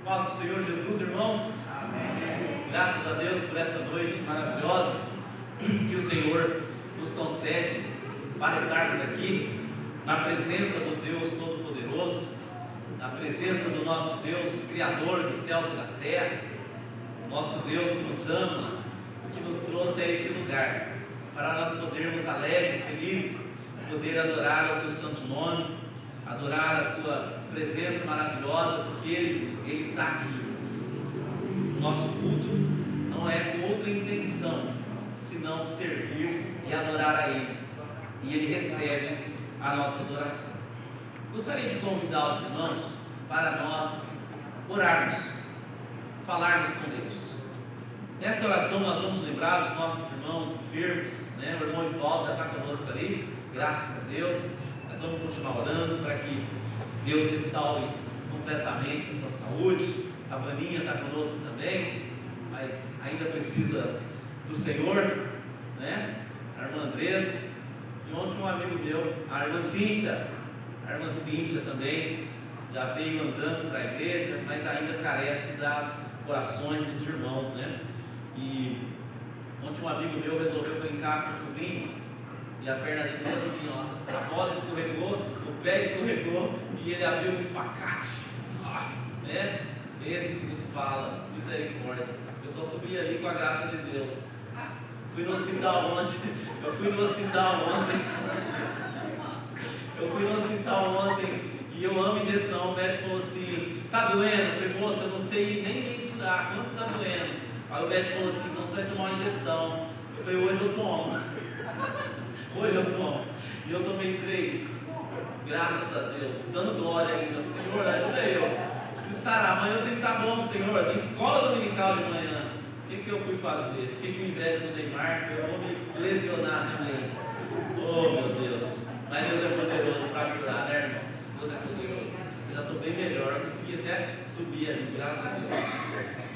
Paz do Senhor Jesus, irmãos. Amém. Graças a Deus por essa noite maravilhosa que o Senhor nos concede para estarmos aqui na presença do Deus Todo-Poderoso, na presença do nosso Deus Criador dos céus e da terra, nosso Deus que nos ama, que nos trouxe a esse lugar para nós podermos alegres, felizes, poder adorar o Teu santo nome, adorar a Tua presença maravilhosa, porque Ele está aqui. O nosso culto não é com outra intenção senão servir e adorar a Ele, e Ele recebe a nossa adoração. Gostaria de convidar os irmãos para nós orarmos, falarmos com Deus. Nesta oração nós vamos lembrar os nossos irmãos enfermos, né? O irmão de Paulo já está conosco ali, graças a Deus. Nós vamos continuar orando para que Deus restaure completamente a sua saúde. A Vaninha está conosco também, mas ainda precisa do Senhor, né? A irmã Andresa. E ontem um amigo meu, a irmã Cíntia também já veio andando para a igreja, mas ainda carece das orações dos irmãos, né? E ontem um amigo meu resolveu brincar com os sobrinhos e a perna dele ficou assim, ó, a bola escorregou, o pé escorregou e ele abriu um espacate, né? Esse que nos fala, misericórdia. Eu só subi ali com a graça de Deus. Eu fui no hospital ontem e eu amo injeção. O médico falou assim: tá doendo? Eu falei: moça, eu não sei nem mensurar quanto tá doendo. Aí o médico falou assim: então você vai tomar uma injeção. Eu falei: hoje eu tomo. E eu tomei 3. Graças a Deus, dando glória ainda. Senhor, ajuda eu. Preciso sarar. Amanhã eu tenho que estar bom, Senhor. Tem escola dominical de manhã. O que eu fui fazer? Fiquei com inveja do Neymar, que eu vou me lesionar também. Oh, meu Deus. Mas Deus é poderoso para curar, né, irmãos? Deus é poderoso. Eu já estou bem melhor. Eu consegui até subir ali, graças a Deus.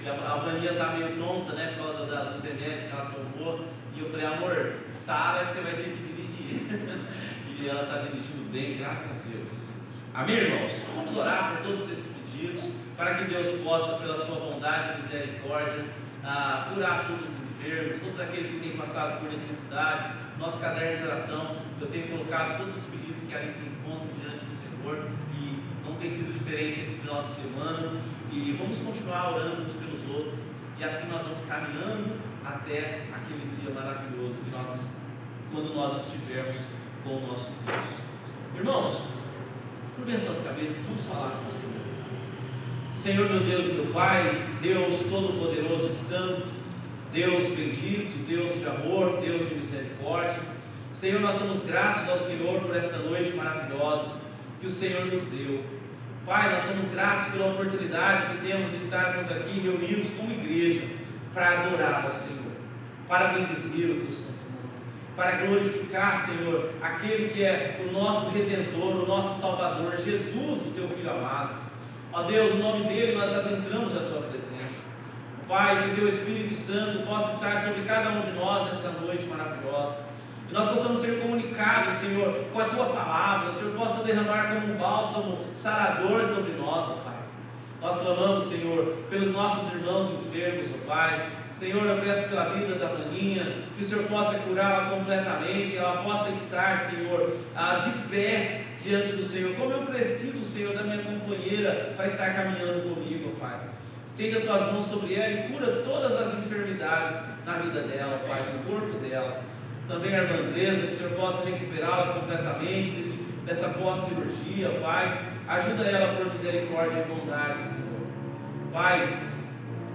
E a Vaninha está meio tonta, né, por causa dos remédios que ela tomou. E eu falei: amor, sara que você vai ter que dirigir. E ela está dirigindo bem, graças a Deus. Amém, irmãos? Então vamos orar por todos esses pedidos, para que Deus possa, pela sua bondade e misericórdia, curar todos os enfermos, todos aqueles que têm passado por necessidades. Nosso caderno de oração, eu tenho colocado todos os pedidos que ali se encontram diante do Senhor, que não tem sido diferente esse final de semana, e vamos continuar orando uns pelos outros, e assim nós vamos caminhando até aquele dia maravilhoso quando nós estivermos com o nosso Deus. Irmãos, curvem suas cabeças, vamos falar com o Senhor. Senhor, meu Deus e meu Pai, Deus Todo-Poderoso e Santo, Deus bendito, Deus de amor, Deus de misericórdia. Senhor, nós somos gratos ao Senhor por esta noite maravilhosa que o Senhor nos deu. Pai, nós somos gratos pela oportunidade que temos de estarmos aqui reunidos como igreja para adorar ao Senhor, para bendizer o Teu santo nome, para glorificar, Senhor, aquele que é o nosso Redentor, o nosso Salvador, Jesus, o Teu Filho amado. Ó Deus, no nome dele nós adentramos a Tua presença. Pai, que o Teu Espírito Santo possa estar sobre cada um de nós nesta noite maravilhosa, e nós possamos ser comunicados, Senhor, com a Tua palavra. O Senhor possa derramar como um bálsamo sarador sobre nós, ó Pai. Nós clamamos, Senhor, pelos nossos irmãos enfermos, ó Pai. Senhor, eu peço pela vida da Vaninha, que o Senhor possa curá-la completamente, ela possa estar, Senhor, de pé diante do Senhor, como eu preciso, Senhor, da minha companheira para estar caminhando comigo, ó Pai. Estenda Tuas mãos sobre ela e cura todas as enfermidades na vida dela, Pai, no corpo dela. Também a irmã Andresa, que o Senhor possa recuperá-la completamente dessa pós-cirurgia, Pai. Ajuda ela por misericórdia e bondade, Senhor. Pai,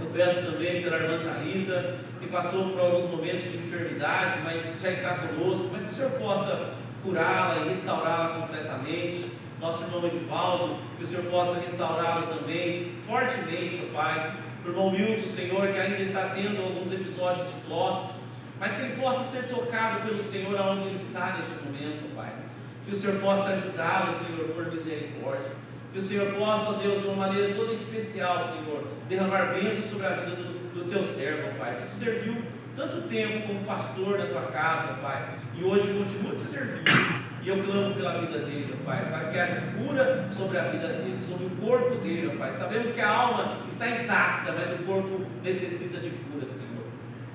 eu peço também pela irmã Thalita, que passou por alguns momentos de enfermidade, mas já está conosco, mas que o Senhor possa curá-la e restaurá-la completamente. Nosso irmão Edivaldo, que o Senhor possa restaurá-lo também fortemente, ó Pai. O irmão Milton, Senhor, que ainda está tendo alguns episódios de tosse, mas que ele possa ser tocado pelo Senhor aonde ele está neste momento, ó Pai. Que o Senhor possa ajudá-lo, Senhor, por misericórdia. Que o Senhor possa, ó Deus, de uma maneira toda especial, Senhor, derramar bênçãos sobre a vida do Teu servo, ó Pai, que te serviu tanto tempo como pastor da Tua casa, ó Pai, e hoje continua te servindo. E eu clamo pela vida dele, ó Pai, para que haja cura sobre a vida dele, sobre o corpo dele, ó Pai. Sabemos que a alma está intacta, mas o corpo necessita de cura, Senhor.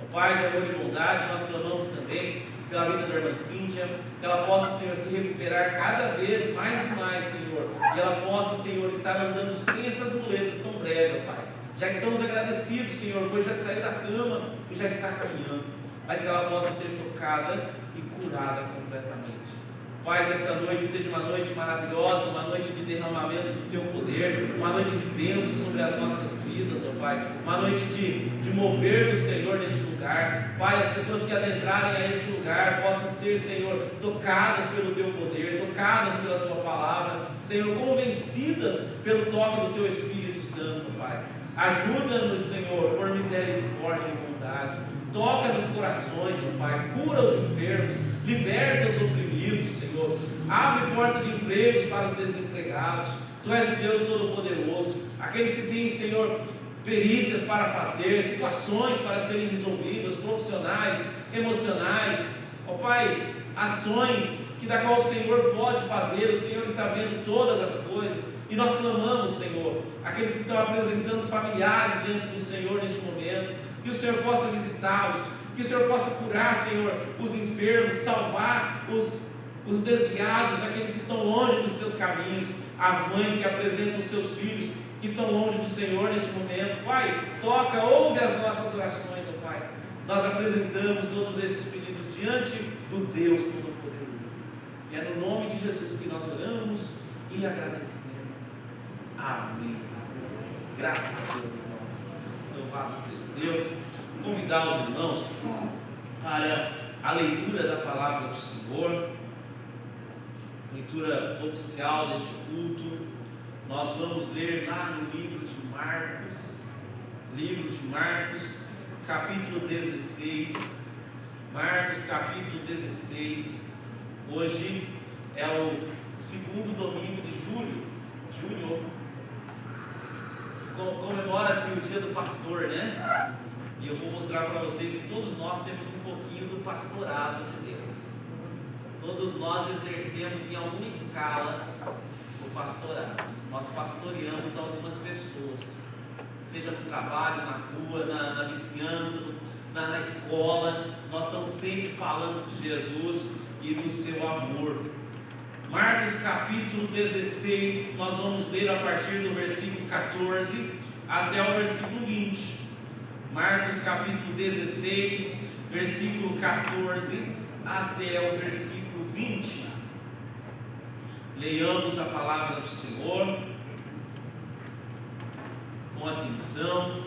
Ó Pai, de amor e bondade, nós clamamos também pela vida da irmã Cíntia, que ela possa, Senhor, se recuperar cada vez mais e mais, Senhor. E ela possa, Senhor, estar andando sem essas muletas tão breves, ó Pai. Já estamos agradecidos, Senhor, pois já saiu da cama e já está caminhando. Mas que ela possa ser tocada e curada completamente. Pai, que esta noite seja uma noite maravilhosa, uma noite de derramamento do Teu poder, uma noite de bênção sobre as nossas vidas, ó Pai, uma noite de mover do Senhor neste lugar. Pai, as pessoas que adentrarem a este lugar possam ser, Senhor, tocadas pelo Teu poder, tocadas pela Tua palavra, Senhor, convencidas pelo toque do Teu Espírito Santo, Pai. Ajuda-nos, Senhor, por misericórdia e bondade. Toca nos corações, ó Pai, cura os enfermos, liberta os oprimidos, Senhor. Abre porta de empregos para os desempregados. Tu és o Deus Todo-Poderoso. Aqueles que têm, Senhor, perícias para fazer, situações para serem resolvidas, profissionais, emocionais, ó Pai, ações que da qual o Senhor pode fazer. O Senhor está vendo todas as coisas. E nós clamamos, Senhor, aqueles que estão apresentando familiares diante do Senhor neste momento, que o Senhor possa visitá-los, que o Senhor possa curar, Senhor, os enfermos, salvar os desviados, aqueles que estão longe dos Teus caminhos, as mães que apresentam os seus filhos, que estão longe do Senhor neste momento. Pai, toca, ouve as nossas orações, ó Pai. Nós apresentamos todos esses pedidos diante do Deus Todo-Poderoso. E é no nome de Jesus que nós oramos e agradecemos. Amém. Graças a Deus, irmãos. Louvado seja Deus. Vou convidar os irmãos para a leitura da palavra do Senhor, leitura oficial deste culto. Nós vamos ler lá no livro de Marcos, capítulo 16. Marcos, capítulo 16. Hoje é o segundo domingo de junho. Comemora-se o dia do pastor, né? E eu vou mostrar para vocês que todos nós temos um pouquinho do pastorado de Deus. Todos nós exercemos em alguma escala o pastorado. Nós pastoreamos algumas pessoas, seja no trabalho, na rua, na vizinhança, na escola. Nós estamos sempre falando de Jesus e do seu amor. Marcos capítulo 16, nós vamos ler a partir do versículo 14 até o versículo 20. Marcos capítulo 16, versículo 14 até o versículo 20. Leiamos a palavra do Senhor com atenção,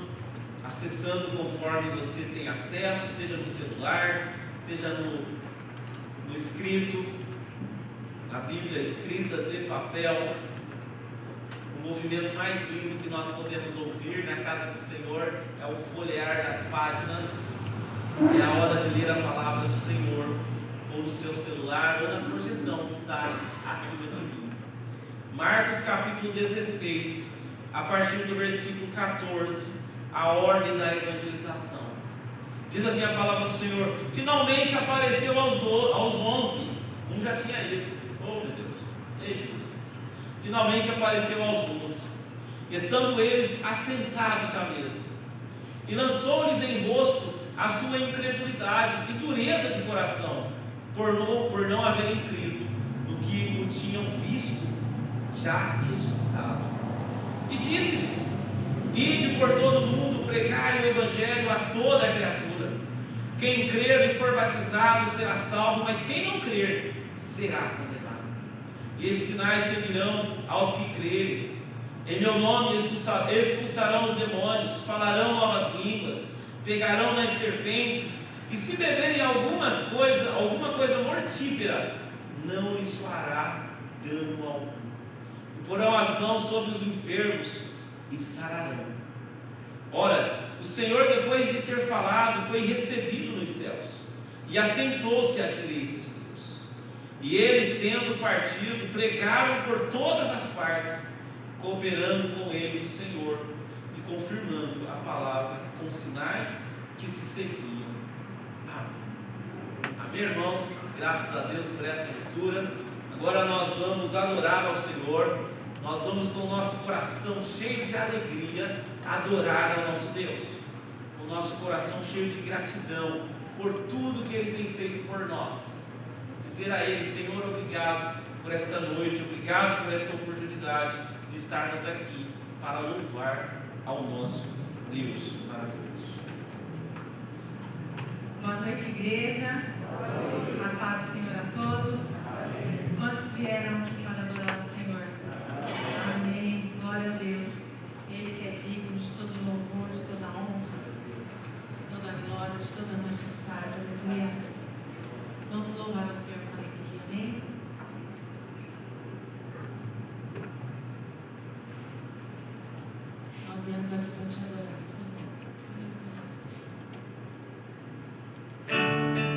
acessando conforme você tem acesso, seja no celular, seja no escrito. A Bíblia escrita de papel, o movimento mais lindo que nós podemos ouvir na casa do Senhor é o folhear das páginas. É a hora de ler a palavra do Senhor, ou no seu celular, ou na projeção que está acima de mim. Marcos capítulo 16, a partir do versículo 14, a ordem da evangelização. Diz assim a palavra do Senhor: finalmente apareceu aos 11, um já tinha ido. Oh, meu Deus, ei, Judas. Finalmente apareceu aos 11, estando eles assentados à mesa, e lançou-lhes em rosto a sua incredulidade e dureza de coração, por não haverem crido no que o tinham visto já ressuscitado. E disse-lhes: ide por todo o mundo, pregai o evangelho a toda a criatura. Quem crer e for batizado será salvo, mas quem não crer será condenado. E esses sinais seguirão aos que crerem. Em meu nome expulsarão os demônios, falarão novas línguas, pegarão nas serpentes, e se beberem alguma coisa mortífera, não lhes fará dano algum. E porão as mãos sobre os enfermos e sararão. Ora, o Senhor, depois de ter falado, foi recebido nos céus e assentou-se à direita de Deus. E eles, tendo partido, pregaram por todas as partes, cooperando com eles o Senhor e confirmando a palavra com sinais que se seguiam. Amém. Amém, irmãos? Graças a Deus por essa leitura. Agora nós vamos adorar ao Senhor. Nós vamos com o nosso coração cheio de alegria adorar ao nosso Deus. Com o nosso coração cheio de gratidão por tudo que Ele tem feito por nós. Dizer a Ele: Senhor, obrigado por esta noite, obrigado por esta oportunidade de estarmos aqui para louvar ao nosso Deus maravilhoso. Boa noite, igreja. A paz do Senhor a todos. Quantos vieram aqui para adorar o Senhor? Amém. Glória a Deus. Ele que é digno de todo louvor, de toda honra, de toda glória, de toda majestade. Aleluia. Vamos louvar o Senhor com alegria. Amém? Nós viemos aqui para te adorar, Senhor. Aleluia.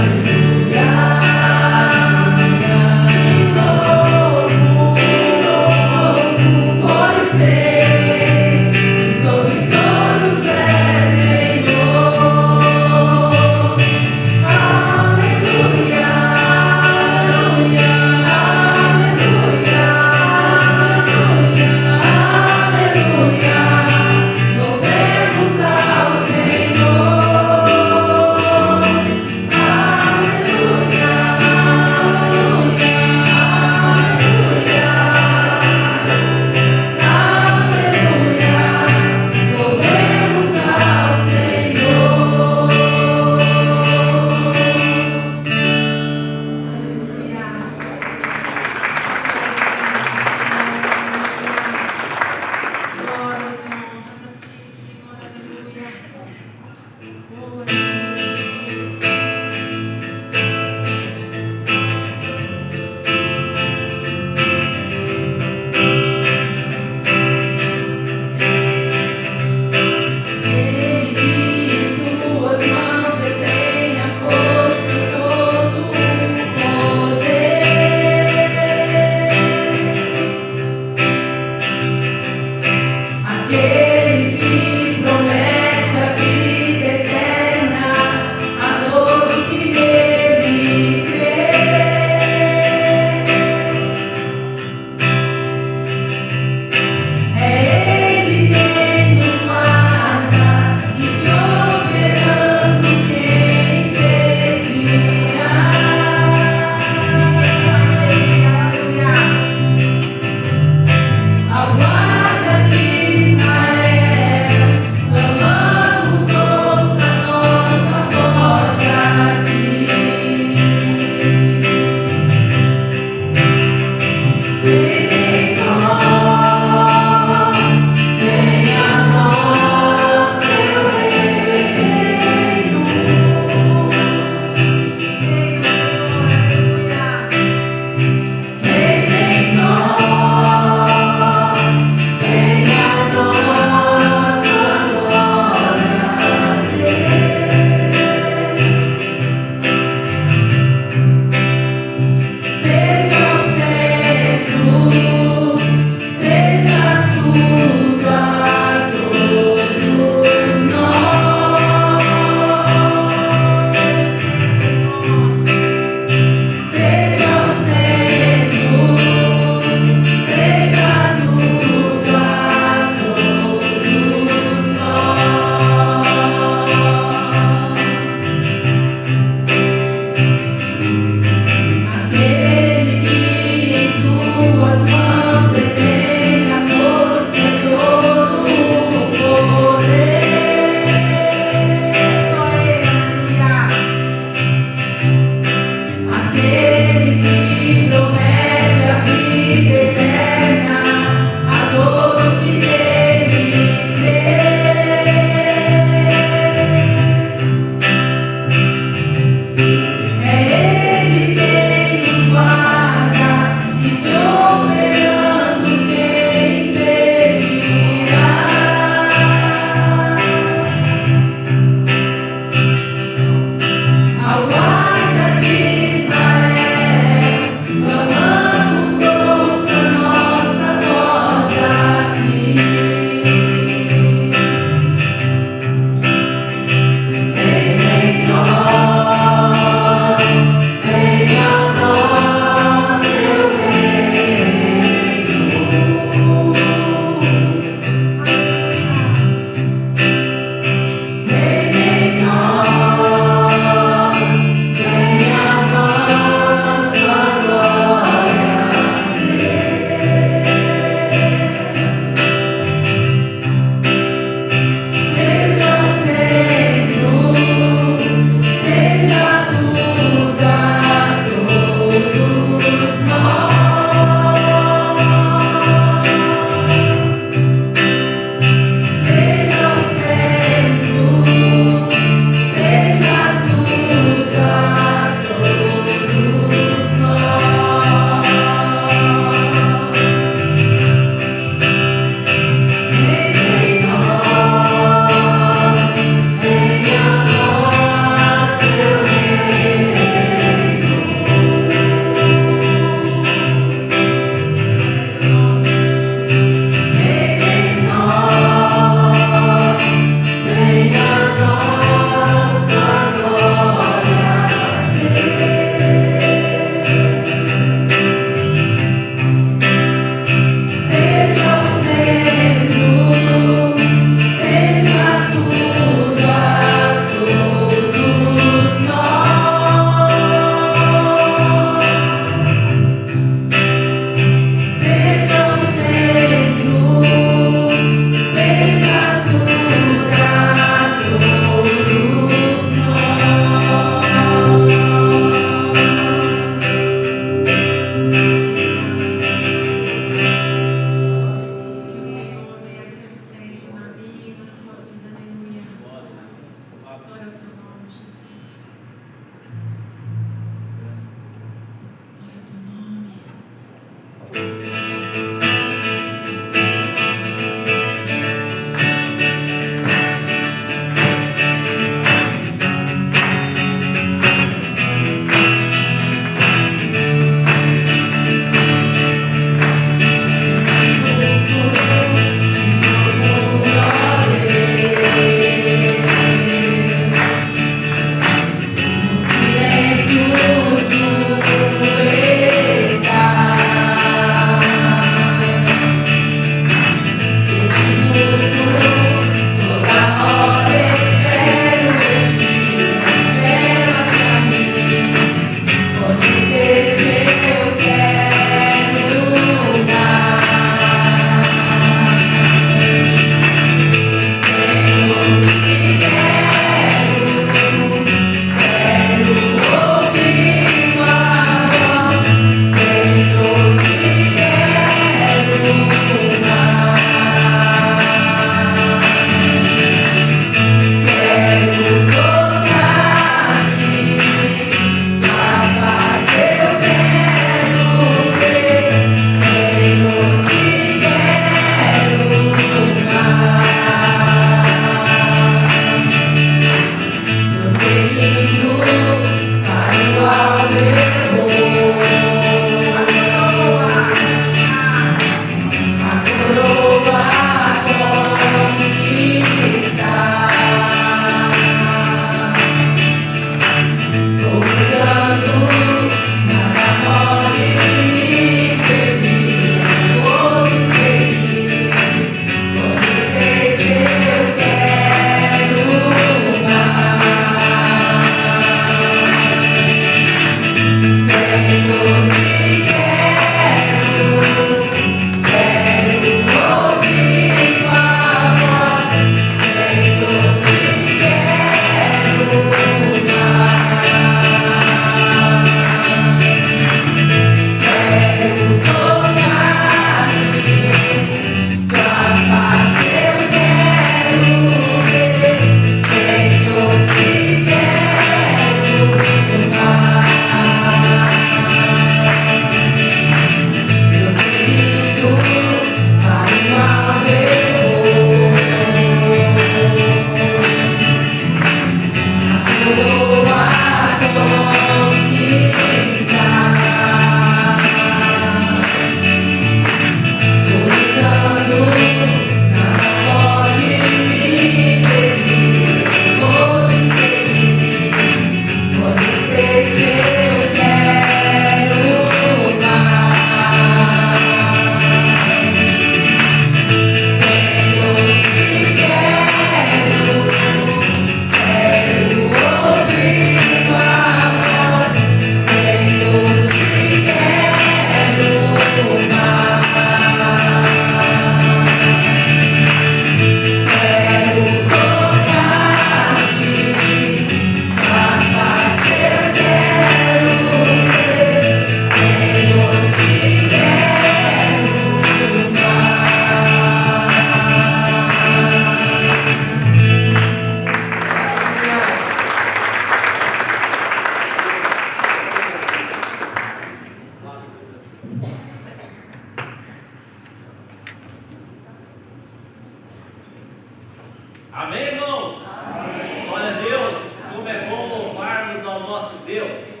Deus,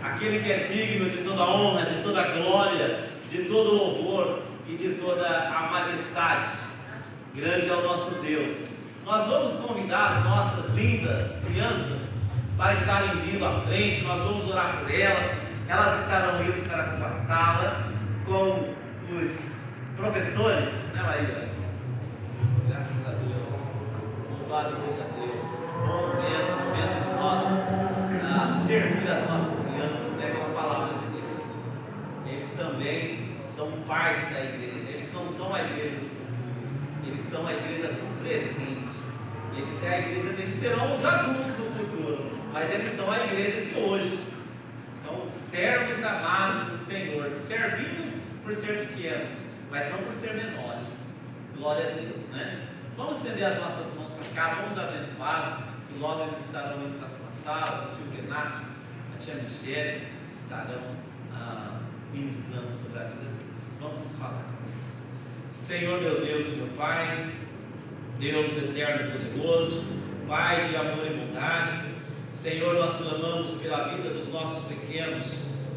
aquele que é digno de toda honra, de toda glória, de todo louvor e de toda a majestade. Grande é o nosso Deus. Nós vamos convidar as nossas lindas crianças para estarem vindo à frente. Nós vamos orar por elas. Elas estarão indo para a sua sala com os professores, né, Maria? Graças a Deus. Louvado seja Deus. Bom momento de nós servir as nossas crianças, né, com a palavra de Deus. Eles também são parte da igreja. Eles não são a igreja do futuro. Eles são a igreja do presente. Eles serão os adultos do futuro, mas eles são a igreja de hoje. São servos amados do Senhor, servidos por ser pequenos, mas não por ser menores. Glória a Deus, né? Vamos estender as nossas mãos para cá, vamos abençoá-los, e logo eles estarão indo para a sua sala. O tio Renato, a tia Michele estarão ministrando sobre a vida deles. Vamos falar com eles. Senhor, meu Deus e meu Pai, Deus eterno e poderoso, Pai de amor e bondade, Senhor, nós clamamos pela vida dos nossos pequenos.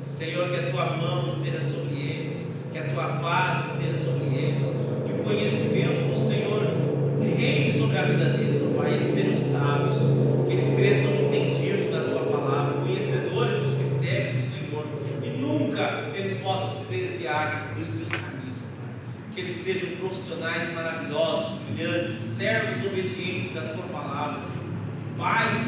Senhor, que a Tua mão esteja sobre eles, que a Tua paz esteja sobre eles, que o conhecimento do Senhor reine sobre a vida deles, ó Pai, eles sejam sábios, que eles cresçam entendidos da Tua palavra, conhecedores dos mistérios do Senhor, e nunca eles possam se desviar dos Teus caminhos, ó Pai. Que eles sejam profissionais maravilhosos, brilhantes, servos obedientes da Tua palavra, pais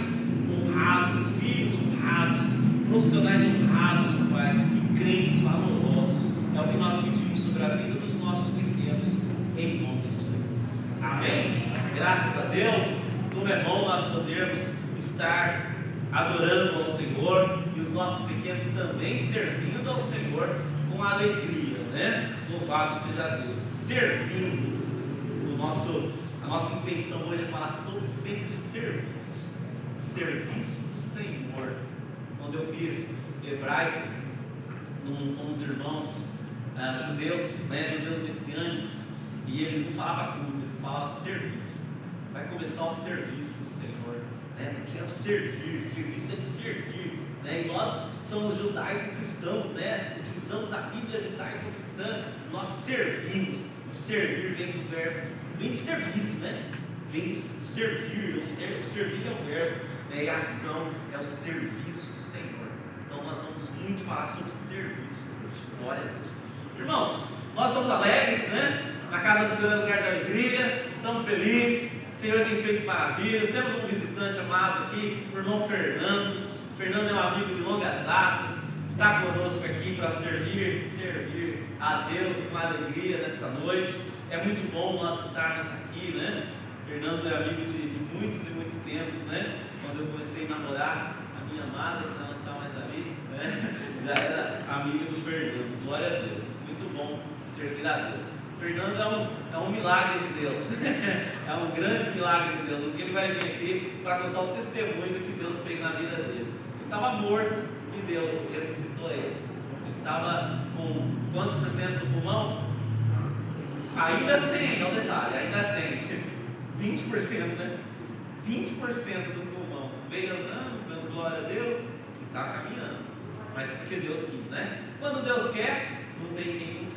honrados, filhos honrados, profissionais honrados, ó Pai, e crentes valorosos. É o que nós pedimos sobre a vida dos nossos pequenos, em nome de Jesus. Amém? Graças a Deus, como é bom nós podermos estar adorando ao Senhor e os nossos pequenos também servindo ao Senhor com alegria, né? Louvado seja Deus, servindo. A nossa intenção hoje é falar sobre sempre o serviço do Senhor. Quando eu fiz hebraico com os irmãos judeus, né, judeus messiânicos, e eles não falavam culto, eles falavam serviço. Vai começar o serviço do Senhor, né? Porque é o serviço é de servir, né? E nós somos judaico-cristãos, né? Utilizamos a Bíblia judaico-cristã, nós servimos. O servir vem do verbo, vem de serviço, né? Vem de servir, o servir é o verbo, né? E a ação é o serviço do Senhor. Então nós vamos muito falar sobre serviço hoje. Glória a Deus. Irmãos, nós estamos alegres, né? Na casa do Senhor é lugar da alegria, estamos felizes, o Senhor tem feito maravilhas. Temos um visitante amado aqui, o irmão Fernando. Fernando é um amigo de longas datas, está conosco aqui para servir a Deus com alegria nesta noite. É muito bom nós estarmos aqui, né? Fernando é amigo de muitos e muitos tempos, né? Quando eu comecei a namorar a minha amada, que não está mais ali, né? Já era amiga do Fernando. Glória a Deus. Muito bom servir a Deus. Fernando é um milagre de Deus. É um grande milagre de Deus. Um dia ele vai vir aqui para contar o testemunho do que Deus fez na vida dele. Ele estava morto e Deus ressuscitou ele. Ele estava com quantos por cento do pulmão? Ainda tem, é um detalhe, ainda tem 20%, né? 20% do pulmão. Veio andando, dando glória a Deus e está caminhando. Mas porque Deus quis, né? Quando Deus quer, não tem quem não quer.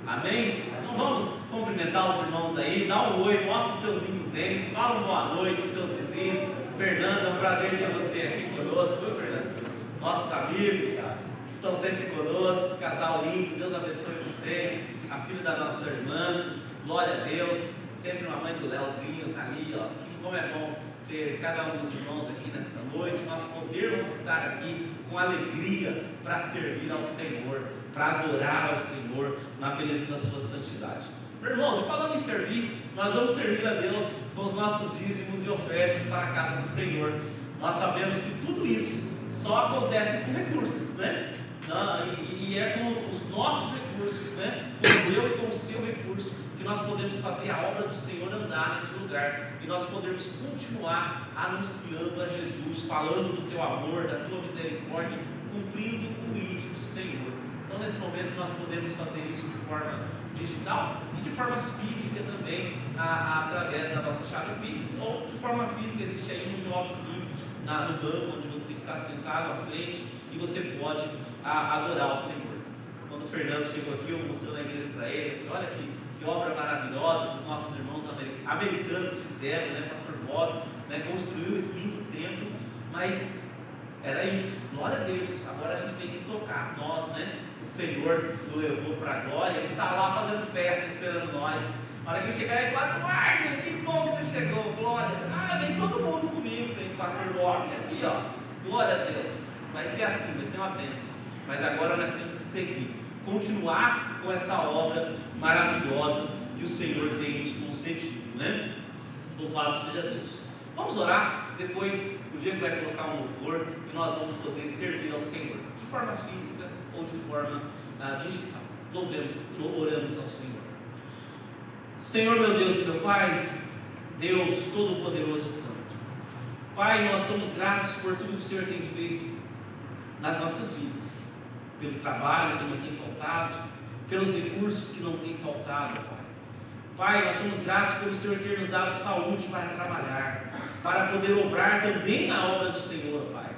Amém? Então vamos cumprimentar os irmãos aí, dá um oi, mostra os seus lindos dentes, fala uma boa noite aos seus vizinhos. Fernando, é um prazer ter você aqui conosco, viu, Fernando? Nossos amigos que estão sempre conosco, casal lindo, Deus abençoe vocês, a filha da nossa irmã, glória a Deus, sempre uma mãe do Leozinho, tá ali, ó, como é bom ter cada um dos irmãos aqui nesta noite, nós podermos estar aqui com alegria para servir ao Senhor, para adorar ao Senhor na beleza da sua santidade. Meus irmãos, falando em servir, nós vamos servir a Deus com os nossos dízimos e ofertas para a casa do Senhor. Nós sabemos que tudo isso só acontece com recursos, né? E é com os nossos recursos, né? Com o meu e com o seu recurso, que nós podemos fazer a obra do Senhor andar nesse lugar, e nós podemos continuar anunciando a Jesus, falando do teu amor, da tua misericórdia, cumprindo o ID do Senhor. Então nesse momento nós podemos fazer isso de forma digital e de forma física também, através da nossa chave Pix, ou de forma física, existe aí um envelopezinho no banco onde você está está sentado à frente e você pode adorar o Senhor. Quando o Fernando chegou aqui, eu mostrei na igreja para ele, olha que obra maravilhosa que os nossos irmãos americanos fizeram, né? Pastor Bob, né? Construiu esse lindo templo, mas era isso, glória a Deus. Agora a gente tem que tocar, nós, né? O Senhor nos levou para a glória, Ele está lá fazendo festa, esperando nós. Na hora que chegar, ele fala: Eduardo, que bom que você chegou, glória. Vem todo mundo comigo, Senhor, Pastor Bob, aqui, ó, glória a Deus. Vai ser assim, vai ser uma bênção. Mas agora nós temos que seguir, continuar com essa obra maravilhosa que o Senhor tem nos concedido, né? Louvado seja Deus. Vamos orar, depois o Diego vai colocar um louvor e nós vamos poder servir ao Senhor, de forma física ou de forma digital. Oramos ao Senhor. Senhor, meu Deus e meu Pai, Deus Todo-Poderoso e Santo, Pai, nós somos gratos por tudo que o Senhor tem feito nas nossas vidas, pelo trabalho que não tem faltado, pelos recursos que não tem faltado, Pai. Pai, nós somos gratos pelo Senhor ter nos dado saúde para trabalhar, para poder obrar também na obra do Senhor, Pai.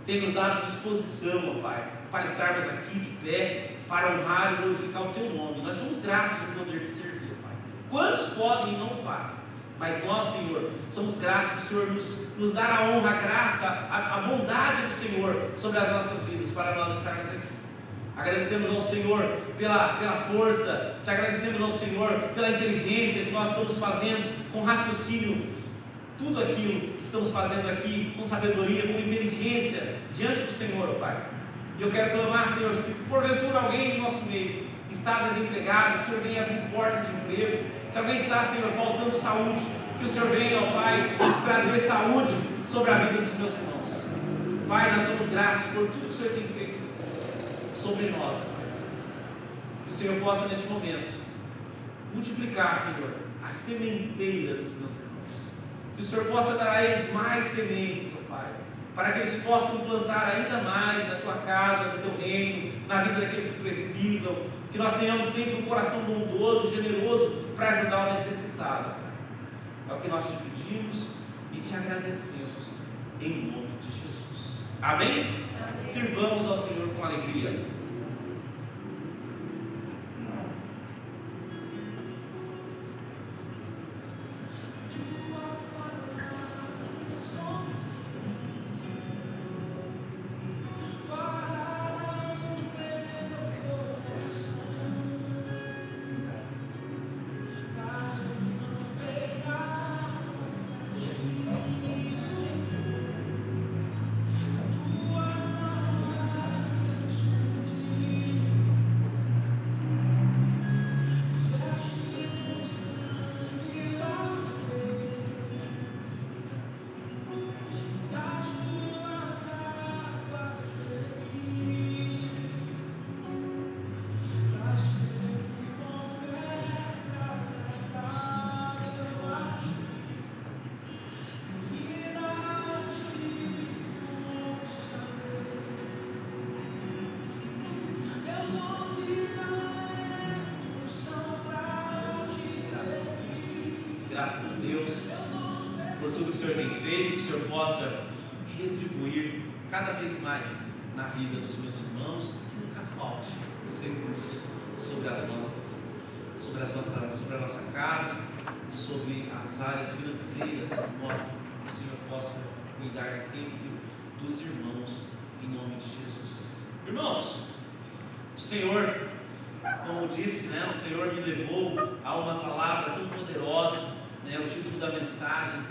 Tem nos dado disposição, Pai, para estarmos aqui de pé, para honrar e glorificar o Teu nome. Nós somos gratos por poder Te servir, Pai. Quantos podem e não fazem? Mas nós, Senhor, somos gratos que o Senhor nos dá a honra, a graça, a bondade do Senhor sobre as nossas vidas, para nós estarmos aqui. Agradecemos ao Senhor pela força, te agradecemos ao Senhor pela inteligência que nós estamos fazendo, com raciocínio, tudo aquilo que estamos fazendo aqui, com sabedoria, com inteligência, diante do Senhor, Pai. E eu quero clamar, Senhor, se porventura alguém no nosso meio está desempregado, que o Senhor venha abrir portas de emprego. Se alguém está, Senhor, faltando saúde, que o Senhor venha, ó Pai, trazer saúde sobre a vida dos meus irmãos. Pai, nós somos gratos por tudo que o Senhor tem feito sobre nós. Que o Senhor possa, neste momento, multiplicar, Senhor, a sementeira dos meus irmãos. Que o Senhor possa dar a eles mais sementes, ó Pai, para que eles possam plantar ainda mais na Tua casa, no Teu reino, na vida daqueles que precisam. Que nós tenhamos sempre um coração bondoso, generoso, para ajudar o necessitado. É o que nós te pedimos e te agradecemos, em nome de Jesus. Amém? Sirvamos ao Senhor com alegria. Graças a Deus por tudo que o Senhor tem feito, que o Senhor possa retribuir cada vez mais na vida dos meus irmãos, que nunca falte os recursos sobre a nossa casa, sobre as áreas financeiras nossas, que o Senhor possa cuidar sempre dos irmãos, em nome de Jesus. Irmãos, o Senhor, como disse, né, o Senhor me levou a uma palavra tão poderosa, né, o título da mensagem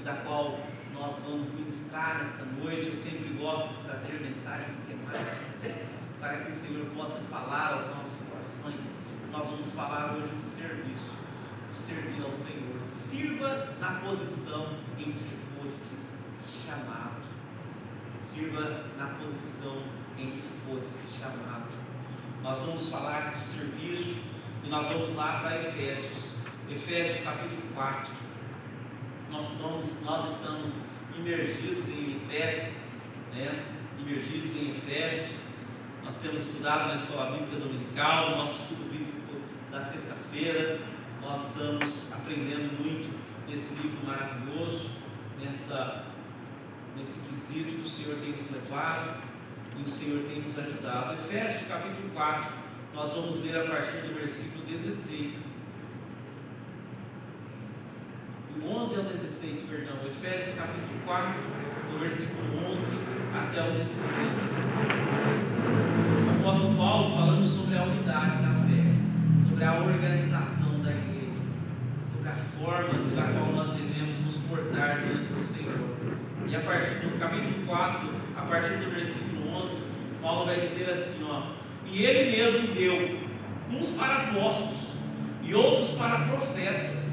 da qual nós vamos ministrar nesta noite. Eu sempre gosto de trazer mensagens temáticas para que o Senhor possa falar aos nossos corações. Nós vamos falar hoje do serviço, de servir ao Senhor. Sirva na posição em que fostes chamado. Sirva na posição em que fostes chamado. Nós vamos falar do serviço e nós vamos lá para Efésios capítulo 4. Nós estamos imergidos em Efésios, né? Imergidos em Efésios. Nós temos estudado na Escola Bíblica Dominical, no nosso estudo bíblico da sexta-feira. Nós estamos aprendendo muito nesse livro maravilhoso, nesse quesito que o Senhor tem nos levado e o Senhor tem nos ajudado. Efésios capítulo 4, nós vamos ler a partir do versículo 16. Do 11 ao 16, perdão. Efésios capítulo 4, do versículo 11 até o 16. O apóstolo Paulo falando sobre a unidade da fé, sobre a organização da igreja, sobre a forma pela qual nós devemos nos portar diante do Senhor. E a partir do capítulo 4, a partir do versículo 11, Paulo vai dizer assim, e ele mesmo deu uns para apóstolos, e outros para profetas,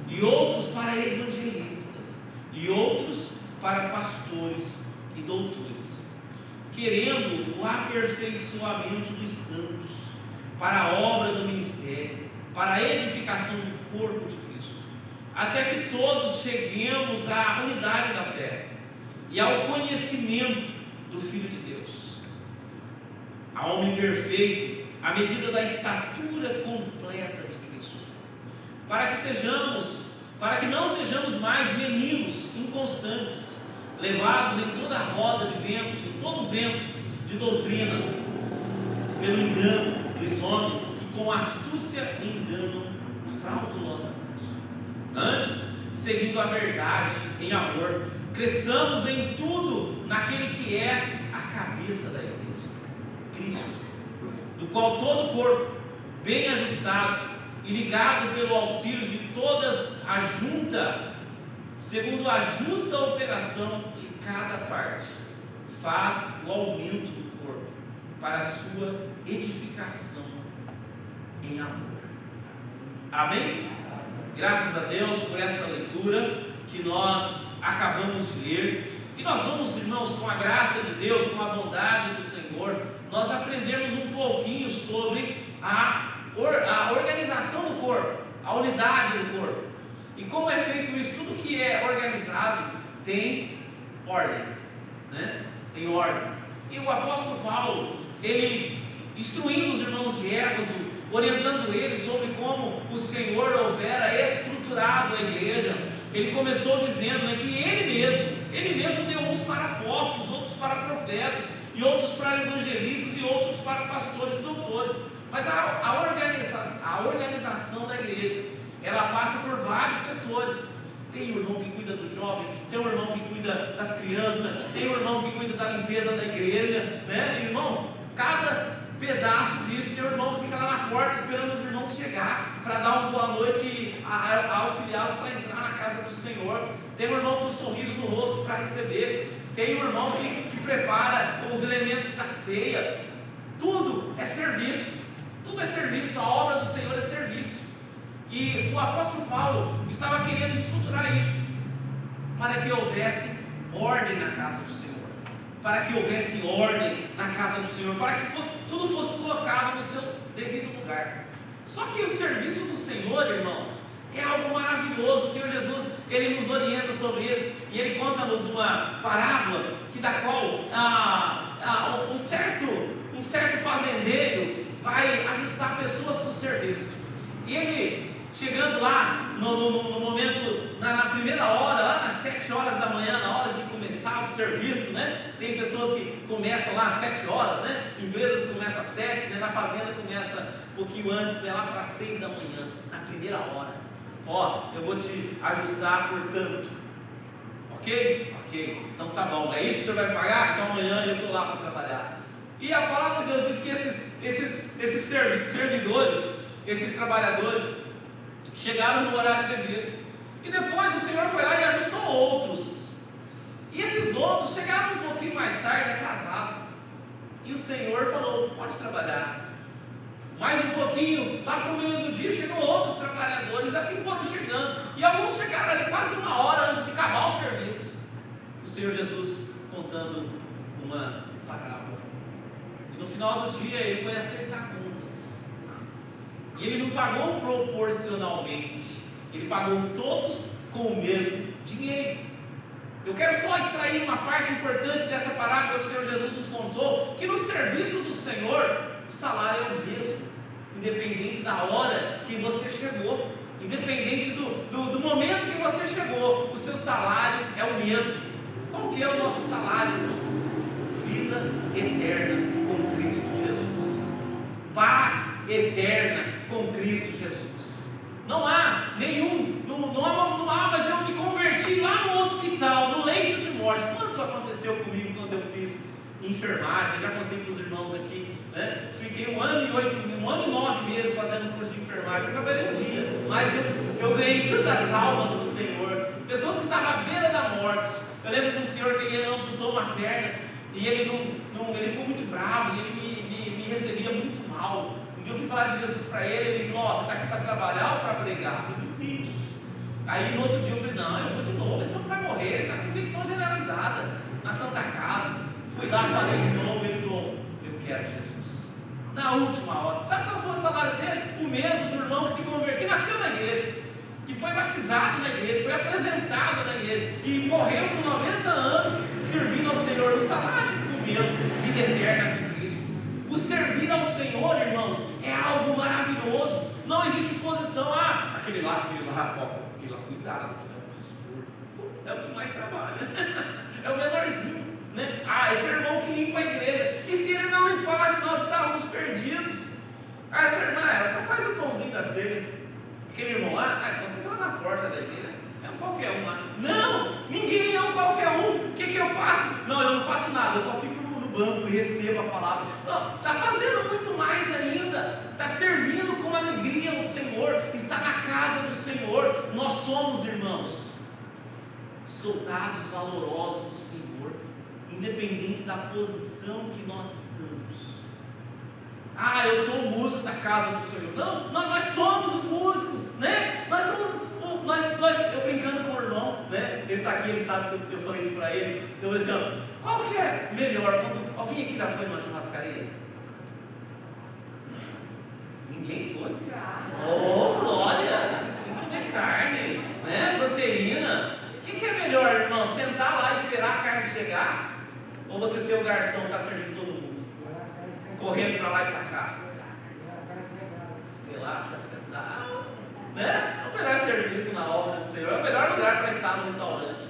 e outros para evangelistas, e outros para pastores e doutores, querendo o aperfeiçoamento dos santos, para a obra do ministério, para a edificação do corpo de Cristo, até que todos cheguemos à unidade da fé e ao conhecimento do Filho de Deus, a homem perfeito, à medida da estatura completa de Cristo, para que não sejamos mais meninos inconstantes, levados em toda roda de vento, em todo vento de doutrina, pelo engano dos homens que com astúcia enganam fraudulosamente. Antes, seguindo a verdade em amor, cresçamos em tudo naquele que é a cabeça da igreja, Cristo, do qual todo o corpo, bem ajustado e ligado pelo auxílio de todas a junta, segundo a justa operação de cada parte, faz o aumento do corpo para a sua edificação em amor. Amém? Graças a Deus por essa leitura que nós acabamos de ler. E nós vamos, irmãos, com a graça de Deus, com a bondade do Senhor, nós aprendemos um pouquinho sobre a organização do corpo, a unidade do corpo. E como é feito isso? Tudo que é organizado tem ordem, né? Tem ordem. E o apóstolo Paulo, ele instruindo os irmãos de Éfeso, orientando eles sobre como o Senhor houvera estruturado a igreja, ele começou dizendo, né, que ele mesmo deu uns para apóstolos, outros para profetas, e outros para evangelistas, e outros para pastores e doutores. Mas a organização da igreja, ela passa por vários setores. Tem o irmão que cuida do jovem, tem o irmão que cuida das crianças, tem o irmão que cuida da limpeza da igreja, né, irmão? Cada pedaço disso, tem o irmão que fica lá na porta esperando os irmãos chegar para dar uma boa noite e auxiliá-los para entrar na casa do Senhor. Tem o irmão com um sorriso no rosto para receber, tem o irmão que prepara os elementos da ceia. Tudo é serviço, tudo é serviço, a obra do Senhor é serviço. E o apóstolo Paulo estava querendo estruturar isso para que houvesse ordem na casa do Senhor, para que houvesse ordem na casa do Senhor, para que tudo fosse colocado no seu devido lugar. Só que o serviço do Senhor, irmãos, é algo maravilhoso. O Senhor Jesus, ele nos orienta sobre isso, e ele conta-nos uma parábola da qual um certo fazendeiro vai ajustar pessoas para o serviço. E ele, chegando lá no momento, na primeira hora, lá nas 7 horas da manhã, na hora de começar o serviço, né? Tem pessoas que começam lá às 7 horas, né? Empresas que começam às 7, né? Na fazenda começa um pouquinho antes, né? Lá para 6 da manhã, na primeira hora. Eu vou te ajustar por tanto. Ok? Ok, então tá bom. É isso que você vai pagar? Então amanhã eu estou lá para trabalhar. E a palavra de Deus diz que esses servidores, esses trabalhadores, chegaram no horário devido. E depois o Senhor foi lá e ajustou outros. E esses outros chegaram um pouquinho mais tarde, atrasados. E o Senhor falou, pode trabalhar. Mais um pouquinho, lá para o meio do dia, chegou outros trabalhadores, assim foram chegando. E alguns chegaram ali quase 1 hora antes de acabar o serviço. O Senhor Jesus contando uma parábola. E no final do dia ele foi acertar contas. E ele não pagou proporcionalmente, ele pagou todos com o mesmo dinheiro. Eu quero só extrair uma parte importante dessa parábola que o Senhor Jesus nos contou, que no serviço do Senhor, o salário é o mesmo, independente da hora que você chegou, independente do momento que você chegou, o seu salário é o mesmo. Qual que é o nosso salário, irmãos? Vida eterna com Cristo Jesus. Paz eterna com Cristo Jesus. Não há nenhum, não há, mas eu me converti lá no hospital, no leito de morte. Quanto aconteceu comigo quando eu fiz enfermagem? Já contei para os irmãos aqui, né? Fiquei 1 ano e 9 meses fazendo curso de enfermagem. Eu trabalhei um dia, mas eu ganhei tantas almas do Senhor, pessoas que estavam à beira da morte. Eu lembro de um senhor que ele amputou uma perna e ele ficou muito bravo e ele me recebia muito mal. Um dia eu fui falar de Jesus para ele falou: você está aqui para trabalhar ou para pregar? Eu falei: meu Deus. Aí no outro dia eu falei: não, eu vou de novo, esse homem vai morrer, ele está com infecção generalizada na Santa Casa. Fui lá, falei de novo, ele falou: eu quero Jesus. Na última hora, sabe qual foi o salário dele? O mesmo do irmão que se converteu, que nasceu na igreja, que foi batizado na igreja, foi apresentado na igreja e morreu com 90 anos servindo ao Senhor. No salário o mesmo, vida eterna com Cristo. O servir ao Senhor, irmãos, é algo maravilhoso. Não existe posição. Aquele lá, cuidado, que é o pastor, é o que mais trabalha, é o menorzinho, né? Esse irmão que limpa a igreja, e se ele não limpasse, nós estávamos perdidos. Essa irmã, ela só faz o pãozinho da ceia. Aquele irmão lá, só fica lá na porta da igreja, é um qualquer um lá. Não, ninguém é um qualquer um. O que eu faço? Não, eu não faço nada, eu só fico no banco e recebo a palavra. Não, está fazendo muito mais ainda, está servindo com alegria ao Senhor, está na casa do Senhor. Nós somos, irmãos, soldados valorosos do Senhor, independente da posição que nós estamos. Eu sou o músico da casa do Senhor. Não, nós somos os músicos, né? Nós somos, eu brincando com o irmão, né? Ele está aqui, ele sabe que eu falei isso para ele. Eu falei assim: qual que é melhor? Alguém aqui já foi numa churrascaria? Ninguém foi? Oh, glória! Tem que comer carne, né? Proteína. O que é melhor, irmão? Sentar lá e esperar a carne chegar? Ou você ser o garçom que está servindo todo mundo? Correndo para lá e para cá? Sei lá, fica sentado, né? É o melhor serviço na obra do Senhor, é o melhor lugar para estar no restaurante.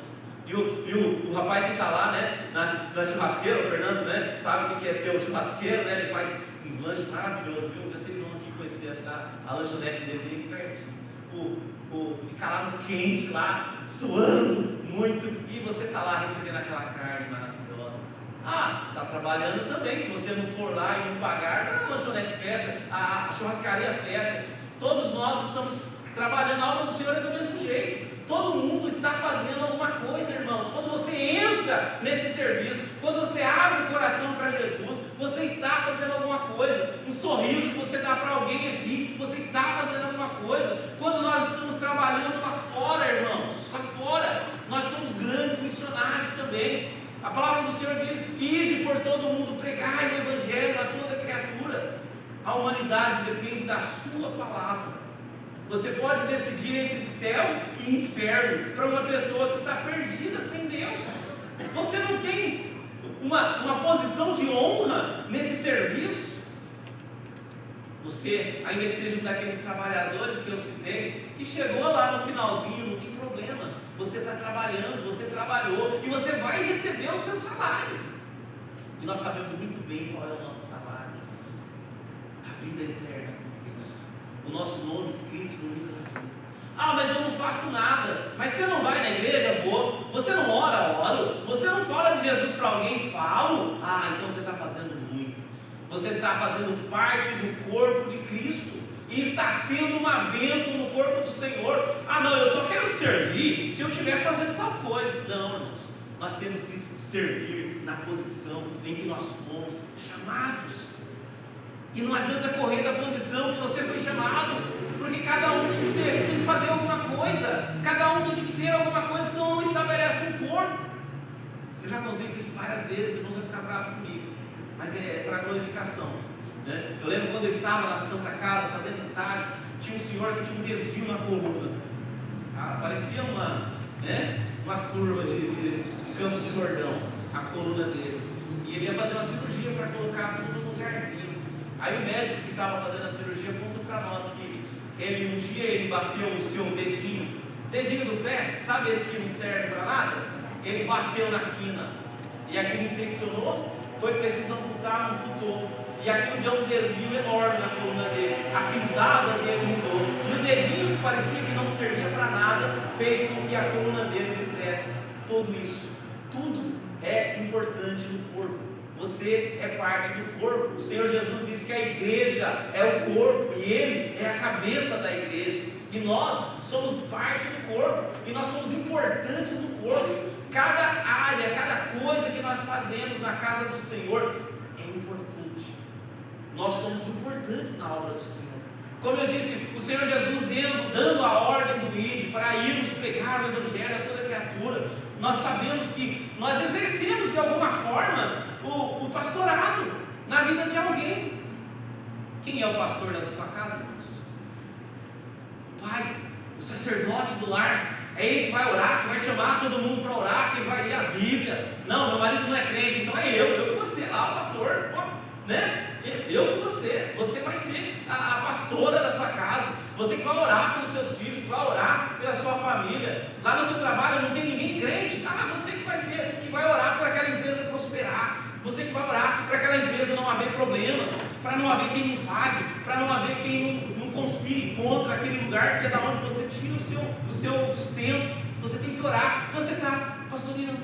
E o rapaz que está lá, né, na churrasqueira, o Fernando, né, sabe o que é ser o churrasqueiro, né? Ele faz uns lanches maravilhosos, viu? Vocês vão aqui conhecer a lanchonete dele bem aqui pertinho. Ficar lá no quente, lá, suando muito, e você está lá recebendo aquela carne maravilhosa. Está trabalhando também. Se você não for lá e não pagar, a lanchonete fecha, a churrascaria fecha. Todos nós estamos trabalhando. A obra do Senhor é do mesmo jeito. Todo mundo está fazendo alguma coisa, irmãos. Quando você entra nesse serviço, quando você abre o coração para Jesus, você está fazendo alguma coisa. Um sorriso que você dá para alguém aqui, você está fazendo alguma coisa. Quando nós estamos trabalhando lá fora, irmãos, lá fora, nós somos grandes missionários também. A palavra do Senhor diz: ide por todo mundo, pregai o Evangelho a toda criatura. A humanidade depende da sua palavra. Você pode decidir entre céu e inferno para uma pessoa que está perdida sem Deus. Você não tem uma posição de honra nesse serviço. Você, ainda que seja um daqueles trabalhadores que eu citei, que chegou lá no finalzinho, não tem problema. Você está trabalhando, você trabalhou e você vai receber o seu salário. E nós sabemos muito bem qual é o nosso salário: a vida eterna com Cristo, o nosso nome escrito no livro da vida. Mas eu não faço nada. Mas você não vai na igreja? Vou. Você não ora? Oro. Você não fala de Jesus para alguém? Falo. Então você está fazendo muito. Você está fazendo parte do corpo de Cristo e está sendo uma bênção no corpo do Senhor. Não, eu só quero servir se eu estiver fazendo tal coisa. Não, irmãos, nós temos que servir na posição em que nós fomos chamados. E não adianta correr da posição que você foi chamado, porque cada um tem que fazer alguma coisa, cada um tem que ser alguma coisa, senão não estabelece um corpo. Eu já contei isso várias vezes, irmãos vão ficar bravos comigo, mas é para glorificação, né? Eu lembro quando eu estava na Santa Casa fazendo estágio, tinha um senhor que tinha um desvio na coluna. Parecia uma curva de Campos do Jordão, a coluna dele. E ele ia fazer uma cirurgia para colocar tudo no lugarzinho. Aí o médico que estava fazendo a cirurgia contou para nós que um dia ele bateu o seu dedinho do pé, sabe esse que não serve para nada? ele bateu na quina, e aquilo infeccionou, foi preciso amputar, amputou, e aquilo deu um desvio enorme na coluna dele, a pisada dele mudou, e o dedinho que parecia que não servia para nada, fez com que a coluna dele fizesse tudo isso. Tudo é importante no corpo. Você é parte do corpo. O Senhor Jesus disse que a igreja é o corpo e Ele é a cabeça da igreja. E nós somos parte do corpo. E nós somos importantes no corpo. Cada área, cada coisa que nós fazemos na casa do Senhor é importante. Nós somos importantes na obra do Senhor. Como eu disse, o Senhor Jesus dando a ordem do ID para irmos pregar o Evangelho a toda criatura. Nós sabemos que nós exercemos de alguma forma o pastorado na vida de alguém. Quem é o pastor da sua casa, irmãos? O pai, o sacerdote do lar. É ele que vai orar, que vai chamar todo mundo para orar, que vai ler a Bíblia. Não, meu marido não é crente, então é eu que você lá, o pastor, né? Eu que você vai ser a pastora da sua casa, você que vai orar pelos seus filhos, que vai orar pela sua família. Lá no seu trabalho não tem ninguém crente, você que vai ser, que vai orar para aquela empresa prosperar, você que vai orar para aquela empresa não haver problemas, para não haver quem não pague, para não haver quem não conspire contra aquele lugar que é da onde você tira o seu sustento. Você tem que orar, você está pastoreando,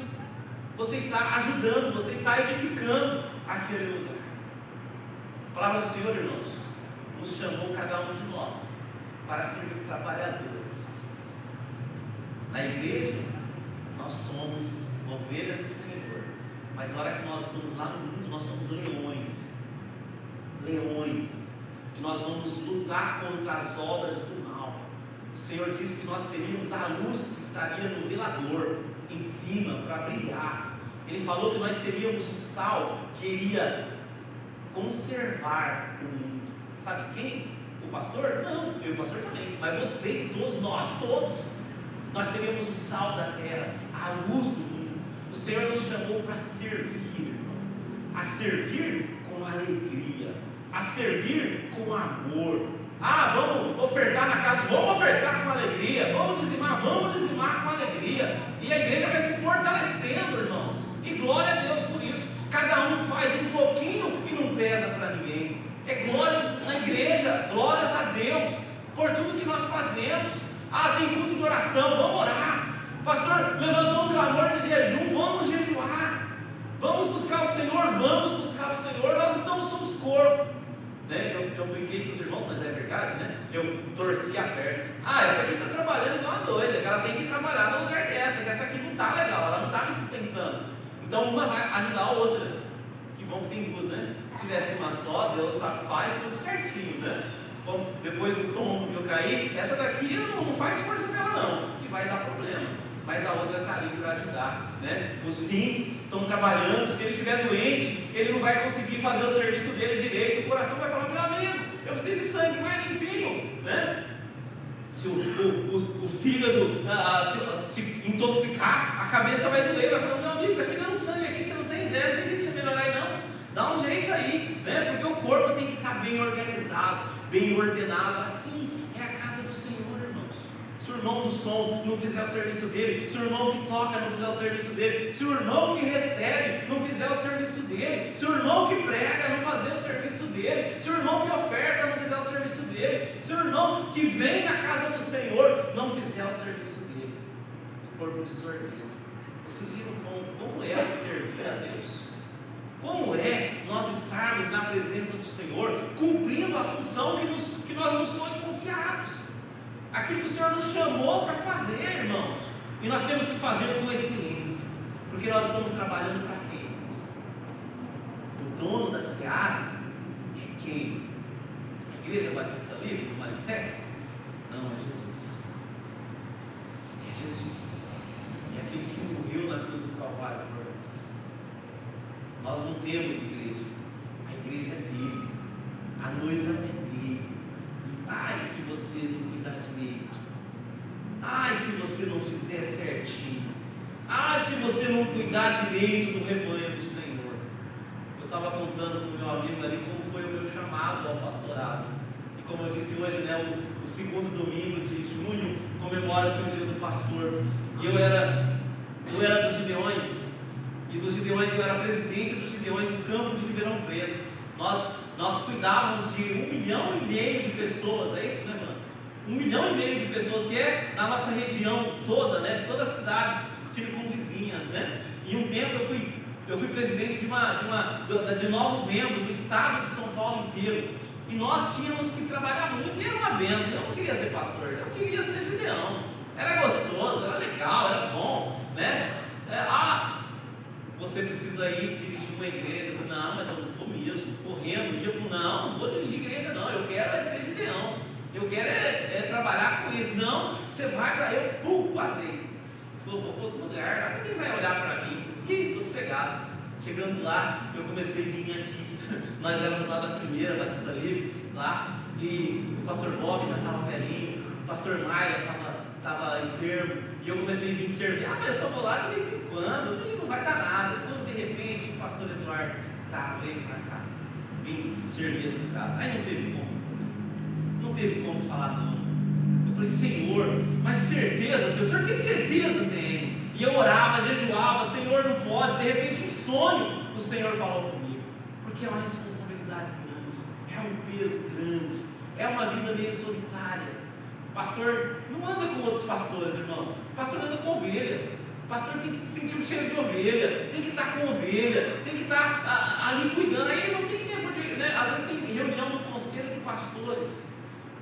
você está ajudando, você está edificando aquele lugar. A palavra do Senhor, irmãos, nos chamou cada um de nós para sermos trabalhadores. Na igreja, nós somos ovelhas do Senhor, mas na hora que nós estamos lá no mundo, nós somos leões, que nós vamos lutar contra as obras do mal. O Senhor disse que nós seríamos a luz que estaria no velador, em cima, para brilhar. Ele falou que nós seríamos o sal que iria conservar o mundo. Sabe quem? O pastor? Não, eu e o pastor também, mas vocês todos, nós todos, nós seríamos o sal da terra, a luz do mundo. O Senhor nos chamou para servir, a servir com alegria, a servir com amor. Vamos ofertar na casa, vamos ofertar com alegria, vamos dizimar com alegria, e a igreja vai se fortalecendo, irmãos, e glória a Deus por isso. Cada um faz um pouquinho e não pesa para ninguém. É glória na igreja, glórias a Deus por tudo que nós fazemos. Tem culto de oração, vamos orar. Pastor, levantou um clamor de jejum, vamos jejuar. Vamos buscar o Senhor, nós somos corpo. Eu brinquei com os irmãos, mas é verdade, né? Eu torci a perna. Essa aqui está trabalhando igual uma doida, que ela tem que trabalhar no lugar dessa, que essa aqui não está legal, ela não está me sustentando. Então uma vai ajudar a outra. Que bom que tem duas, né? Se tivesse uma só, Deus faz tudo certinho, né? Bom, depois do tombo que eu caí, essa daqui não faz força nela não, que vai dar problema. Mas a outra está ali para ajudar, né? Os rins estão trabalhando. Se ele estiver doente, ele não vai conseguir fazer o serviço dele direito. O coração vai falar: meu amigo, eu preciso de sangue mais limpinho, né? Se o fígado se intoxicar, a cabeça vai doer, vai falar: meu amigo, está chegando sangue aqui, você não tem ideia, não tem jeito de você melhorar aí não. Dá um jeito aí, né? Porque o corpo tem que estar bem organizado, bem ordenado. Assim é a casa do Senhor, irmãos. Se o irmão do som não fizer o serviço dele, se o irmão que toca não fizer o serviço dele, se o irmão que recebe não fizer o serviço dele, se o irmão que prega não fazer o serviço dele, se o irmão que oferta não fizer o serviço dele, se o irmão que vem na casa do Senhor não fizer o serviço dele, o corpo desordena. Vocês viram como é servir a Deus? Como é nós estarmos na presença do Senhor, cumprindo a função que nós nos somos confiados? Aquilo que o Senhor nos chamou para fazer, irmãos. E nós temos que fazer com excelência, porque nós estamos trabalhando para quem, irmãos? O dono da seara é quem? A Igreja Batista Livre, do Malicete? Não, é Jesus. É Jesus. É aquele que morreu na cruz do Calvário por nós. Nós não temos igreja. A igreja é dele. A noiva é dele. E se você não cuidar direito. Se você não fizer certinho. Se você não cuidar direito do rebanho do Senhor. Eu estava contando com o meu amigo ali como foi o meu chamado ao pastorado. E como eu disse hoje, o segundo domingo de junho comemora-se o dia do pastor. E eu era Eu era dos Gideões, e dos Gideões eu era presidente dos Gideões do campo de Ribeirão Preto. Nós cuidávamos de 1,5 milhão de pessoas, é isso, né, mano? 1,5 milhão de pessoas, que é na nossa região toda, né? De todas as cidades circunvizinhas, né? Em um tempo eu fui presidente de novos membros do estado de São Paulo inteiro. E nós tínhamos que trabalhar muito, e era uma benção. Eu não queria ser pastor, eu queria ser Gideão. Era gostoso, era legal, era bom, né? Você precisa ir dirigir uma igreja. Eu falei, não, mas eu não vou mesmo, correndo, não vou dirigir igreja não, eu quero ser Gideão. Eu quero trabalhar com isso. Não, você vai para eu, vazei. Vou para outro lugar, ninguém vai olhar para mim. Que isso, estou sossegado. Chegando lá, eu comecei a vir aqui. Nós éramos lá da primeira Batista Livre, lá, e o pastor Bob já estava velhinho, o pastor Maia estava enfermo, e eu comecei a vir servir. Mas eu só vou lá de vez em quando, não vai dar nada. Quando de repente o pastor Eduardo veio para cá, vim servir essa casa. Aí não teve como falar não. Eu falei, Senhor, mas certeza, Senhor? O Senhor tem certeza? Tem. E eu orava, jejuava, Senhor, não pode. De repente, em sonho, o Senhor falou comigo. Porque é uma responsabilidade grande, é um peso grande, é uma vida meio solitária. O pastor não anda com outros pastores, irmãos. O pastor anda com ovelha. O pastor tem que sentir o cheiro de ovelha, tem que estar com ovelha, tem que estar ali cuidando. Aí ele não tem tempo de, né? Às vezes tem reunião do conselho de pastores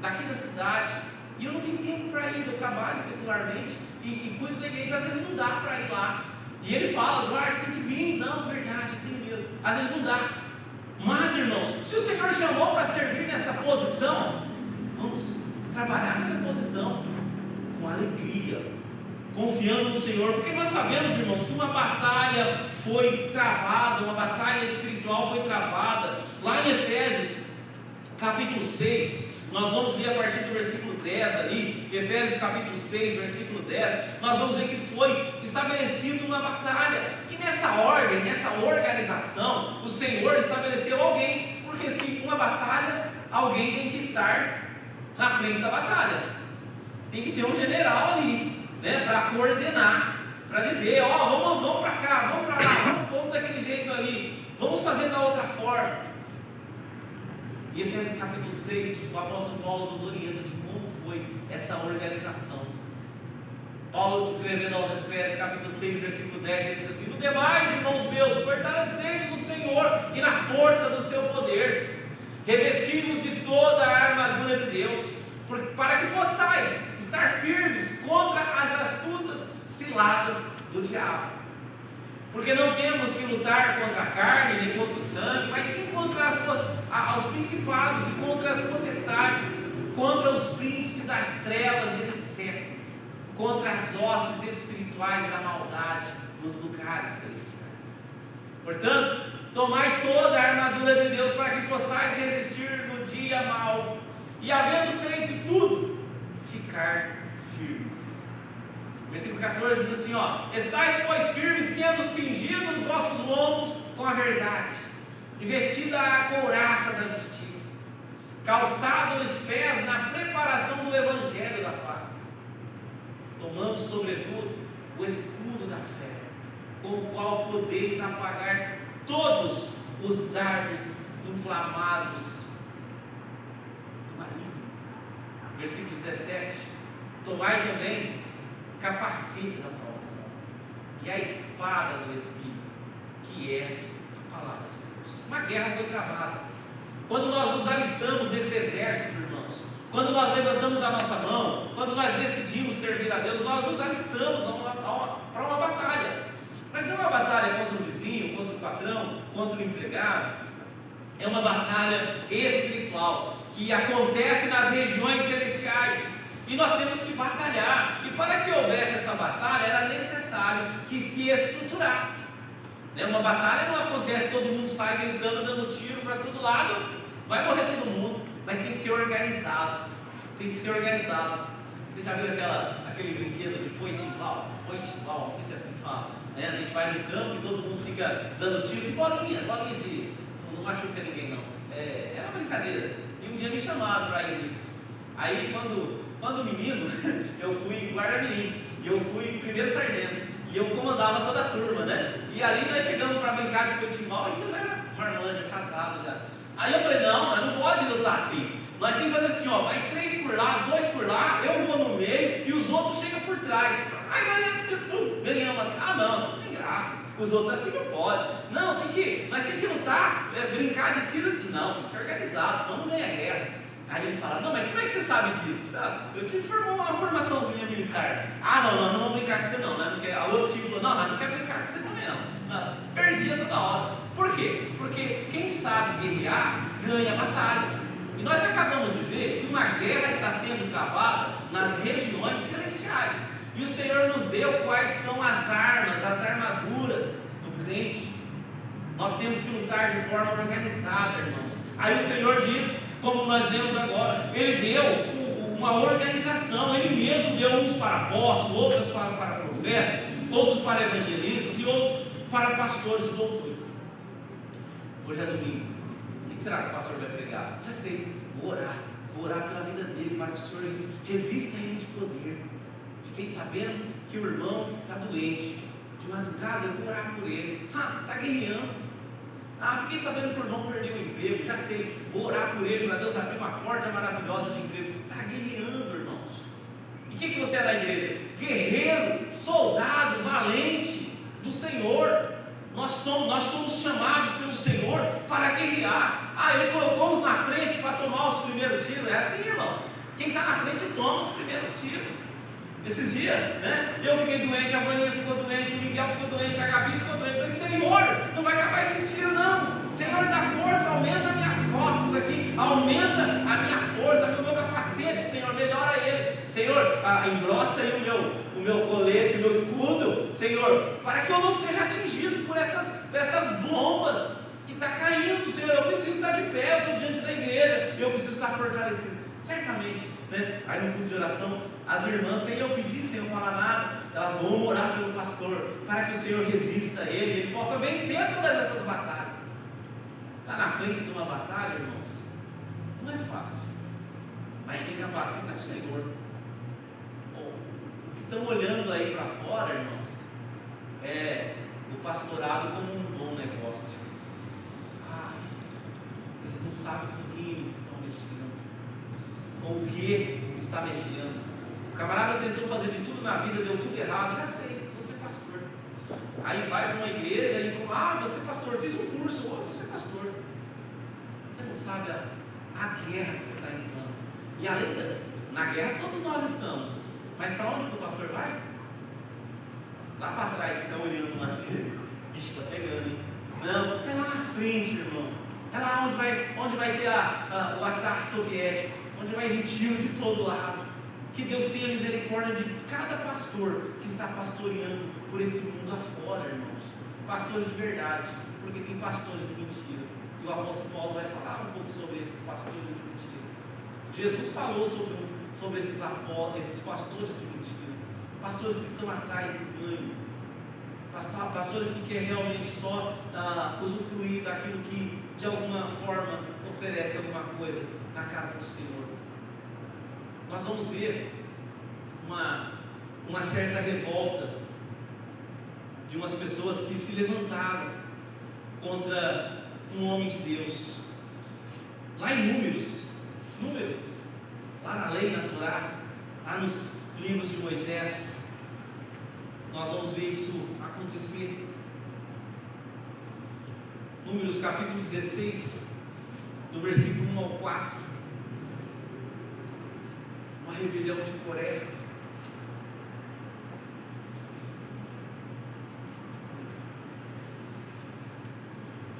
daqui da cidade, e eu não tenho tempo para ir, eu trabalho secularmente e cuido da igreja. Às vezes não dá para ir lá. E eles falam, Eduardo, tem que vir. Não, verdade, assim mesmo. Às vezes não dá. Mas, irmãos, se o Senhor chamou para servir nessa posição, vamos trabalhar nessa posição com alegria, confiando no Senhor, porque nós sabemos, irmãos, que uma batalha foi travada, uma batalha espiritual foi travada. Lá em Efésios, capítulo 6, nós vamos ler a partir do versículo 10 ali, Efésios capítulo 6, versículo 10, nós vamos ver que foi estabelecida uma batalha, e nessa ordem, nessa organização, o Senhor estabeleceu alguém, porque se uma batalha, alguém tem que estar na frente da batalha, tem que ter um general ali, né, para coordenar, para dizer, vamos para cá, vamos para lá, vamos daquele jeito ali, vamos fazer da outra forma. E Efésios capítulo 6, o apóstolo Paulo nos orienta de como foi essa organização. Paulo, escrevendo aos Efésios capítulo 6, versículo 10, ele diz assim: no demais, irmãos meus, fortalecei-vos no Senhor e na força do seu poder, revesti-vos de toda a armadura de Deus, para que possais estar firmes contra as astutas ciladas do diabo. Porque não temos que lutar contra a carne, nem contra o sangue, mas sim contra os principados e contra as potestades, contra os príncipes das trevas desse século, contra as hostes espirituais da maldade nos lugares celestiais. Portanto, tomai toda a armadura de Deus para que possais resistir no dia mau, e havendo feito tudo, ficar firmes. Versículo 14 diz assim, estais pois firmes, tendo cingido os vossos lombos com a verdade, e vestida a couraça da justiça, calçado os pés na preparação do evangelho da paz, tomando sobretudo o escudo da fé, com o qual podeis apagar todos os dardos inflamados do maligno. Versículo 17, tomai também capacete da salvação e a espada do Espírito, que é a palavra de Deus. Uma guerra foi travada. Quando nós nos alistamos nesse exército, irmãos, quando nós levantamos a nossa mão, quando nós decidimos servir a Deus, nós nos alistamos para uma batalha. Mas não é uma batalha contra o vizinho, contra o patrão, contra o empregado. É uma batalha espiritual que acontece nas regiões celestiais. E nós temos que batalhar. E para que houvesse essa batalha, era necessário que se estruturasse. Uma batalha não acontece, todo mundo sai gritando, dando tiro para todo lado, vai morrer todo mundo, mas tem que ser organizado. Tem que ser organizado. Você já viu aquele brinquedo de Poitibal? Poitibal, não sei se é assim que fala. A gente vai no campo e todo mundo fica dando tiro e bolinha de. Não machuca ninguém não. Era uma brincadeira. E um dia me chamaram para ir nisso. Aí quando menino, eu fui guarda-mirim, e eu fui primeiro sargento, E eu comandava toda a turma, né? E ali nós chegamos para brincar de futebol, e você era marmanja, casado já. Aí eu falei, não, nós não pode lutar assim. Nós temos que fazer assim, ó, vai 3 por lá, 2 por lá, eu vou no meio e os outros chegam por trás. Aí nós ganhamos aqui. Ah não, isso não tem graça. Os outros assim não pode. Não, nós temos que lutar, brincar de tiro. Não, tem que ser organizado, senão não ganha guerra. Aí eles falaram, não, mas como é que você sabe disso? Eu tive que formar uma formaçãozinha militar. Ah, não vamos brincar com você não. A outro time falou, não quero brincar com você também não. Perdia toda hora. Por quê? Porque quem sabe guerrear, ganha a batalha. E nós acabamos de ver que uma guerra está sendo travada nas regiões celestiais. E o Senhor nos deu quais são as armas, as armaduras do crente. Nós temos que lutar de forma organizada, irmãos. Aí o Senhor diz, como nós lemos agora, Ele deu uma organização, Ele mesmo deu uns para apóstolos, outros para profetas, outros para evangelistas e outros para pastores e doutores. Hoje é domingo. O que será que o pastor vai pregar? Já sei, vou orar pela vida dele, para que o Senhor revista ele de poder. Fiquei sabendo que o irmão está doente. De madrugada eu vou orar por ele. Está guerreando. Fiquei sabendo que o irmão perdeu o emprego. Já sei, vou orar por ele, para Deus abrir uma porta maravilhosa de emprego. Está guerreando, irmãos. E o que você é na igreja? Guerreiro, soldado, valente do Senhor. Nós somos chamados pelo Senhor para guerrear. Ele colocou-os na frente para tomar os primeiros tiros. É assim, irmãos. Quem está na frente toma os primeiros tiros. Esses dias, né? Eu fiquei doente, a Vaninha ficou doente, o Miguel ficou doente, a Gabi ficou doente. Eu falei, Senhor, não vai acabar esses tiros, não. Senhor, dá força, aumenta as minhas costas aqui, aumenta a minha força, o meu capacete, Senhor, melhora ele. Senhor, engrossa aí o meu colete, o meu escudo, Senhor, para que eu não seja atingido por essas bombas que estão caindo, Senhor. Eu preciso estar de pé, eu estou diante da igreja, eu preciso estar fortalecido. Certamente, né? Aí no culto de oração, as irmãs, sem eu pedir, sem eu falar nada, elas vão orar pelo pastor, para que o Senhor revista ele possa vencer todas essas batalhas. Está na frente de uma batalha, irmãos, não é fácil, mas quem capacita é o Senhor. Estão olhando aí para fora, irmãos, o pastorado como um bom negócio. Eles não sabem com quem eles estão mexendo, com o que está mexendo. O camarada tentou fazer de tudo na vida, deu tudo errado. Já sei, você é pastor. Aí vai para uma igreja e fala, você é pastor, fiz um curso, você é pastor. Você não sabe a guerra que você está entrando. E além na guerra todos nós estamos. Mas para onde o pastor vai? Lá para trás, fica olhando lá. Bicho, está pegando, hein? Não, é lá na frente, irmão. É lá onde vai ter o ataque soviético, onde vai vir tiro de todo lado. Que Deus tenha misericórdia de cada pastor que está pastoreando por esse mundo afora, irmãos. Pastores de verdade, porque tem pastores de mentira. E o apóstolo Paulo vai falar um pouco sobre esses pastores de mentira. Jesus falou sobre esses pastores de mentira. Pastores que estão atrás do ganho. Pastores que querem realmente só usufruir daquilo que de alguma forma oferece alguma coisa na casa do Senhor. Nós vamos ver uma certa revolta de umas pessoas que se levantaram contra um homem de Deus. Lá em Números, lá na lei, na Torá, lá nos livros de Moisés, nós vamos ver isso acontecer. Números capítulo 16, do versículo 1 ao 4. Uma rebelião de Coré.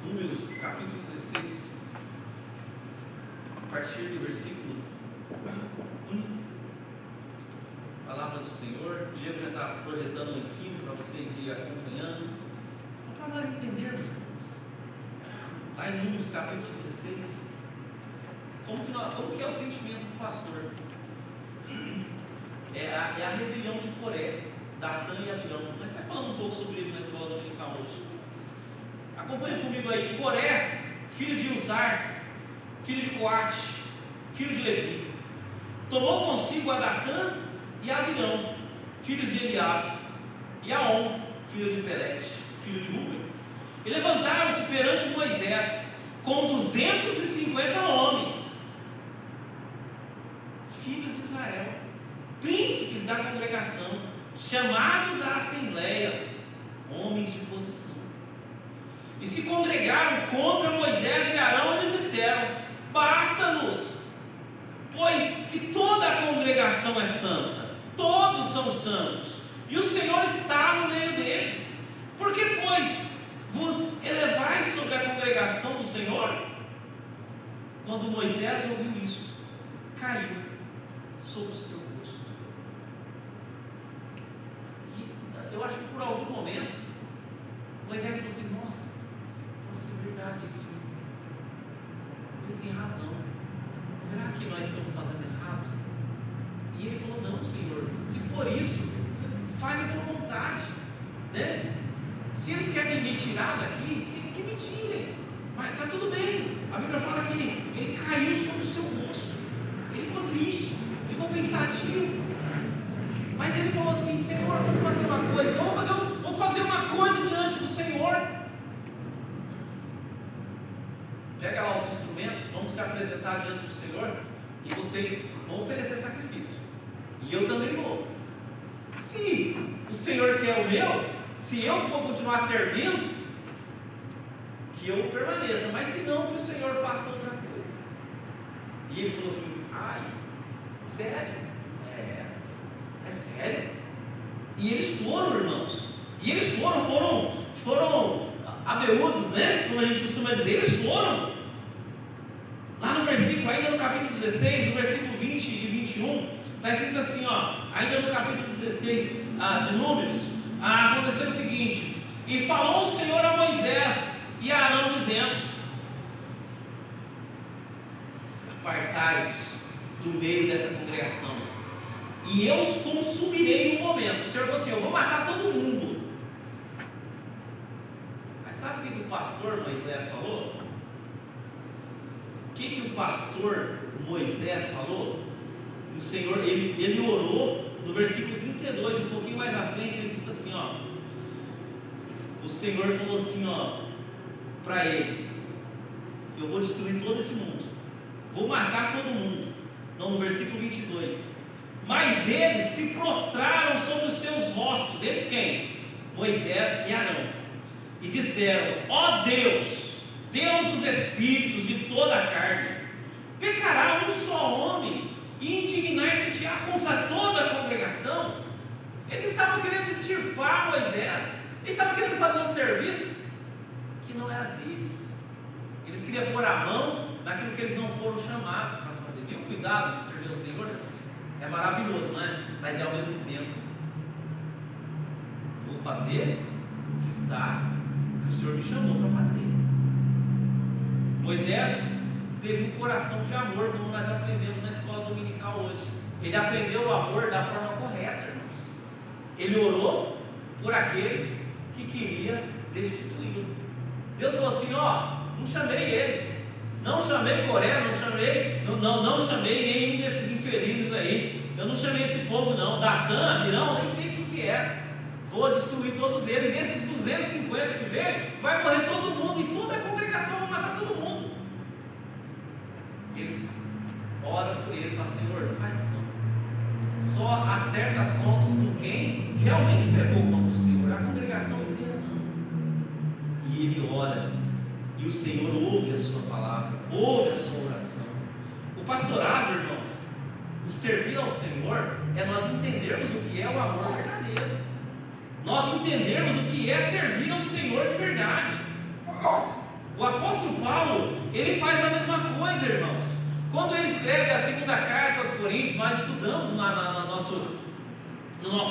Números capítulo 16, a partir do versículo 1. Palavra do Senhor. O Diego já está projetando lá em cima para vocês irem acompanhando, só para nós entendermos, irmãos. Lá em Números capítulo 16, como que é o sentimento do pastor? É a rebelião de Coré, Datã e Abirão. Nós estamos falando um pouco sobre isso na escola dominical hoje. Acompanha comigo aí. Coré, filho de Uzar, filho de Coate, filho de Levi, tomou consigo a Datã e Abirão, filhos de Eliabe, e Aon, filho de Pelete, filho de Rubem. E levantaram-se perante Moisés com 250 homens, filhos de Israel, príncipes da congregação, chamados à assembleia, homens de posição. E se congregaram contra Moisés e Arão e lhes disseram: basta-nos, pois que toda a congregação é santa, todos são santos, e o Senhor está no meio deles. Por que, pois, vos elevais sobre a congregação do Senhor? Quando Moisés ouviu isso, caiu sobre o seu rosto. E eu acho que por algum momento Moisés falou assim: nossa, pode ser verdade isso. Ele tem razão. Será que nós estamos fazendo errado? E ele falou: não, Senhor, se for isso, faz a tua vontade, né? Se eles querem me tirar daqui, que me tirem, mas está tudo bem. A Bíblia fala que ele caiu sobre o seu rosto, ele ficou triste, ficou pensativo, mas ele falou assim: Senhor, vamos fazer uma coisa, então vamos fazer uma coisa diante do Senhor. Pega lá os instrumentos, vamos se apresentar diante do Senhor, e vocês vão oferecer sacrifício, e eu também vou. Se o Senhor quer o meu, se eu vou continuar servindo, que eu permaneça, mas se não, que o Senhor faça outra coisa. E ele falou assim: ai, sério? É sério? E eles foram, irmãos, e eles foram abeudos, né? Como a gente costuma dizer, eles foram. Lá no versículo, ainda no capítulo 16, no versículo 20 e 21, está escrito assim, ainda no capítulo 16 de Números, aconteceu o seguinte: e falou o Senhor a Moisés e a Arão, dizendo: apartai-vos do meio desta congregação, e eu os consumirei em um momento. O Senhor falou assim: eu vou matar todo mundo. Mas sabe o que o pastor Moisés falou? O que o pastor Moisés falou? O Senhor, ele orou no versículo 32, um pouquinho mais à frente, ele disse assim, o Senhor falou assim, para ele: eu vou destruir todo esse mundo, vou matar todo mundo. Não, no versículo 22, mas eles se prostraram sobre os seus rostos. Eles quem? Moisés e Arão, e disseram: ó Deus, Deus dos espíritos de toda a carne, pecará um só homem e indignar-se-á contra toda a congregação? Eles estavam querendo extirpar Moisés, eles estavam querendo fazer um serviço que não era deles. Eles queriam pôr a mão naquilo que eles não foram chamados para fazer. Viu o cuidado de servir ao Senhor, irmãos? É maravilhoso, não é? Mas é ao mesmo tempo: vou fazer o que o Senhor me chamou para fazer. Moisés teve um coração de amor, como nós aprendemos na escola dominical hoje. Ele aprendeu o amor da forma correta, irmãos. Ele orou por aqueles que queria destituí-lo. Deus falou assim: não chamei eles, não chamei Coré, não chamei nenhum desses infelizes aí, eu não chamei esse povo não, Datã, Abirão, nem sei o que é. Vou destruir todos eles. E esses 250 que veio, vai morrer todo mundo, e toda a congregação vai matar todo mundo. Eles oram por eles, falam: Senhor, não faz isso não, só acerta as contas com quem realmente pecou contra o Senhor, a congregação inteira não. E ele ora, e o Senhor ouve a sua palavra, ouve a sua oração. O pastorado, irmãos, o servir ao Senhor, é nós entendermos o que é o amor verdadeiro, nós entendermos o que é servir ao Senhor de verdade. O apóstolo Paulo, ele faz a mesma coisa, irmãos. Quando ele escreve a segunda carta aos Coríntios, nós estudamos no nosso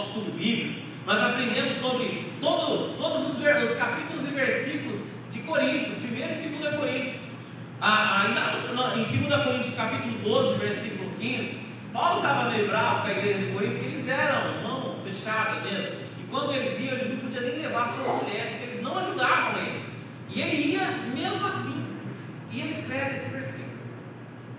estudo bíblico, nós aprendemos sobre todos os capítulos e versículos de Corinto, 1 e 2 Coríntios. Em 2 Coríntios capítulo 12, versículo 15, Paulo estava meio bravo com a igreja de Corinto, que eles eram mão fechada mesmo, e quando eles iam, eles não podiam nem levar suas mulheres, que eles não ajudavam eles, e ele ia mesmo assim. E ele escreve esse versículo,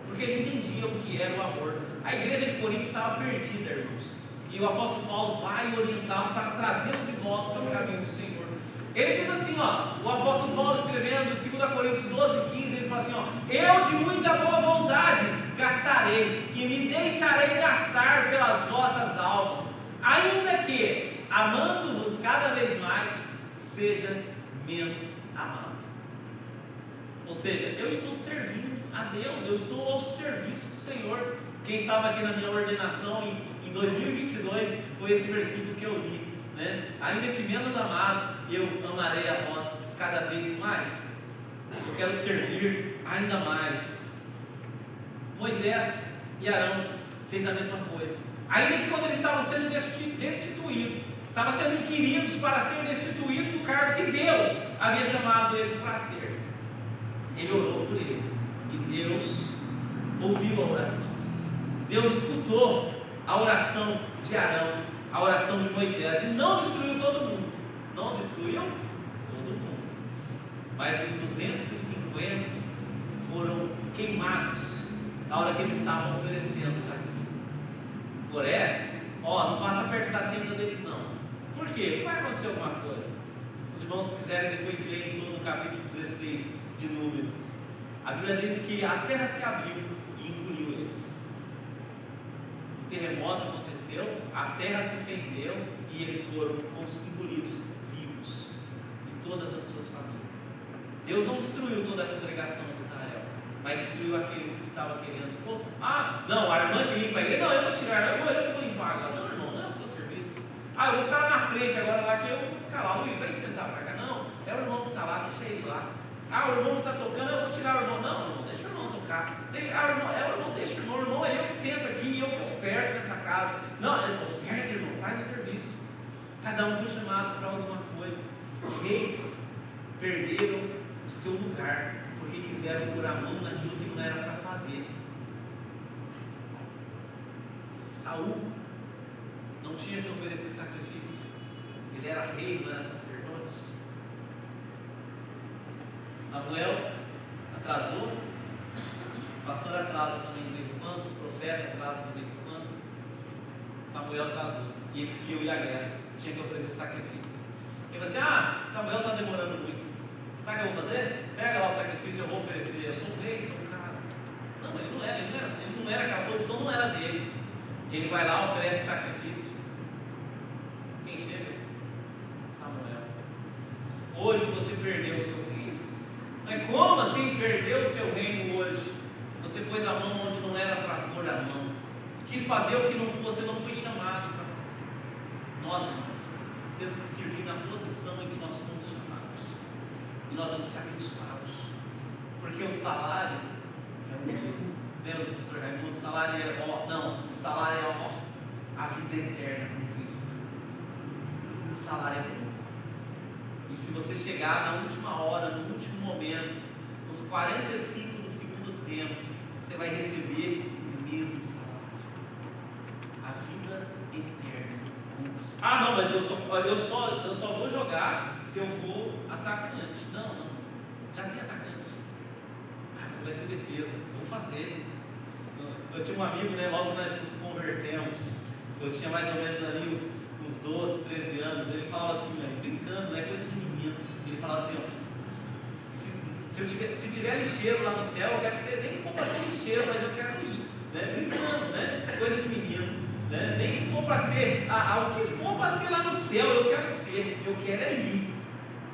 porque ele entendia o que era o amor. A igreja de Corinto estava perdida, irmãos, E o apóstolo Paulo vai orientá-los para trazê-los de volta para o caminho do Senhor. Ele diz assim, ó, o apóstolo Paulo escrevendo em 2 Coríntios 12:15, ele fala assim, ó: eu de muita boa vontade gastarei e me deixarei gastar pelas vossas almas, ainda que, amando-vos cada vez mais, seja menos amado. Ou seja, eu estou servindo a Deus, eu estou ao serviço do Senhor. Quem estava aqui na minha ordenação em 2022 foi esse versículo que eu li, né? Ainda que menos amado, eu amarei a vós cada vez mais. Eu quero servir ainda mais. Moisés e Arão fez a mesma coisa. Ainda que quando eles estavam sendo destituídos, estavam sendo inquiridos para ser destituídos do cargo que Deus havia chamado eles para ser, ele orou por eles, e Deus ouviu a oração. Deus escutou a oração de Arão, a oração de Moisés, e não destruiu todo mundo. Não destruiu todo mundo, mas os 250 foram queimados na hora que eles estavam oferecendo sacrifício. Coré, não passa perto da tenda deles não. Por quê? Não vai acontecer alguma coisa. Se os irmãos quiserem depois ler em todo o capítulo 16 de Números, a Bíblia diz que a terra se abriu e engoliu eles. O terremoto aconteceu, a terra se fendeu e eles foram engolidos vivos, e todas as suas famílias. Deus não destruiu toda a congregação de Israel, mas destruiu aqueles que estavam querendo. Não, a irmã que limpa a igreja, não, eu vou tirar, eu que vou limpar agora. Não, irmão, não é o seu serviço. Eu vou ficar lá na frente agora, lá que eu vou ficar lá. Luiz, vai sentar para cá. Não, é o irmão que está lá, deixa ele lá. O irmão que está tocando, eu vou tirar o irmão. Não, irmão, deixa o irmão tocar. Deixa o irmão, deixa o irmão, é eu que sento aqui e eu que oferto nessa casa. Não, oferta, irmão, faz o serviço. Cada um foi chamado para alguma coisa. Reis perderam o seu lugar porque quiseram pôr a mão naquilo que não era para fazer. Saul não tinha que oferecer sacrifício, ele era rei, não era sacerdote. Samuel atrasou, o pastor atrasa também de vez em quando, o profeta atrasa de vez em quando. Samuel atrasou e eles queriam ir à guerra, tinha que oferecer sacrifício. Ele falou assim: Samuel está demorando muito, sabe o que eu vou fazer? Pega lá o sacrifício, eu vou oferecer, eu sou um rei, sou um cara. Não, ele não era, aquela posição não era dele. Ele vai lá, oferece sacrifício. Quem chega? Samuel. Hoje você perdeu o seu reino. Mas como assim perdeu o seu reino hoje? Você pôs a mão onde não era para pôr a mão. Quis fazer o que você não foi chamado para fazer. Nós, irmãos, temos que servir na posição em que nós fomos chamados. E nós vamos ser abençoados. Porque o salário é o mesmo. Lembra do professor Raimundo? O salário é o salário é a vida eterna com Cristo. O salário é bom. E se você chegar na última hora, no último momento, nos 45 do segundo tempo, você vai receber o mesmo salário. A vida eterna com Cristo. Não, mas eu só vou jogar se eu for atacante. Não. Já tem atacante. Você vai ser defesa. Vou fazer. Eu tinha um amigo, logo nós nos convertemos, eu tinha mais ou menos ali uns 12, 13 anos, ele falava assim, brincando, coisa de menino, ele falava assim, se tiver lixeiro lá no céu, eu quero ser, nem que for para ser lixeiro, mas eu quero ir, brincando, coisa de menino, nem que for para ser, o que for para ser lá no céu, eu quero ser, eu quero é ir.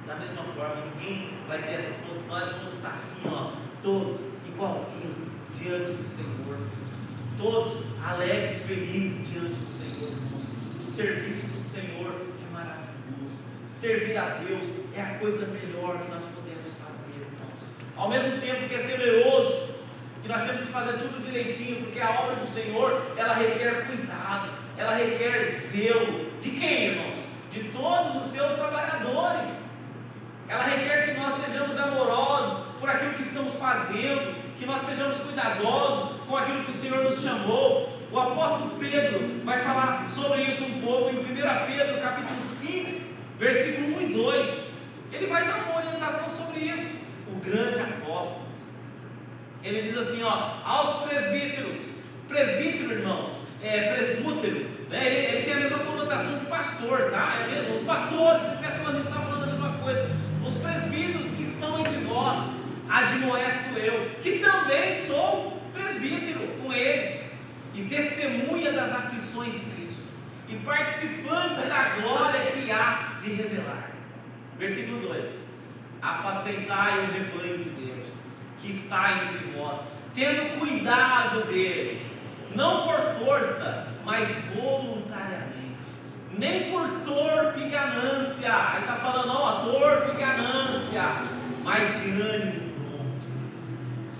Da mesma forma, ninguém vai ter essas coisas, nós vamos estar assim, todos igualzinhos diante do Senhor. Todos alegres, felizes diante do Senhor. O serviço do Senhor é maravilhoso. Servir a Deus é a coisa melhor que nós podemos fazer, irmãos. Ao mesmo tempo que é temeroso, que nós temos que fazer tudo direitinho, porque a obra do Senhor, ela requer cuidado, ela requer zelo. De quem, irmãos? De todos os seus trabalhadores. Ela requer que nós sejamos amorosos por aquilo que estamos fazendo, que nós sejamos cuidadosos com aquilo que o Senhor nos chamou. O apóstolo Pedro vai falar sobre isso um pouco em 1 Pedro capítulo 5, versículo 1 e 2. Ele vai dar uma orientação sobre isso. O grande apóstolo, ele diz assim, aos presbíteros, irmãos, presbútero né? Ele tem a mesma conotação de pastor, tá? É mesmo, os pastores, se tivesse falando isso, está falando a mesma coisa. Os presbíteros que estão entre vós, admoesto eu, que também sou presbítero com eles, e testemunha das aflições de Cristo, e participante da glória que há de revelar. Versículo 2: apacentai o rebanho de Deus, que está entre vós, tendo cuidado dele, não por força, mas voluntariamente, nem por torpe ganância. Aí está falando, ó, torpe ganância, mas de ânimo pronto,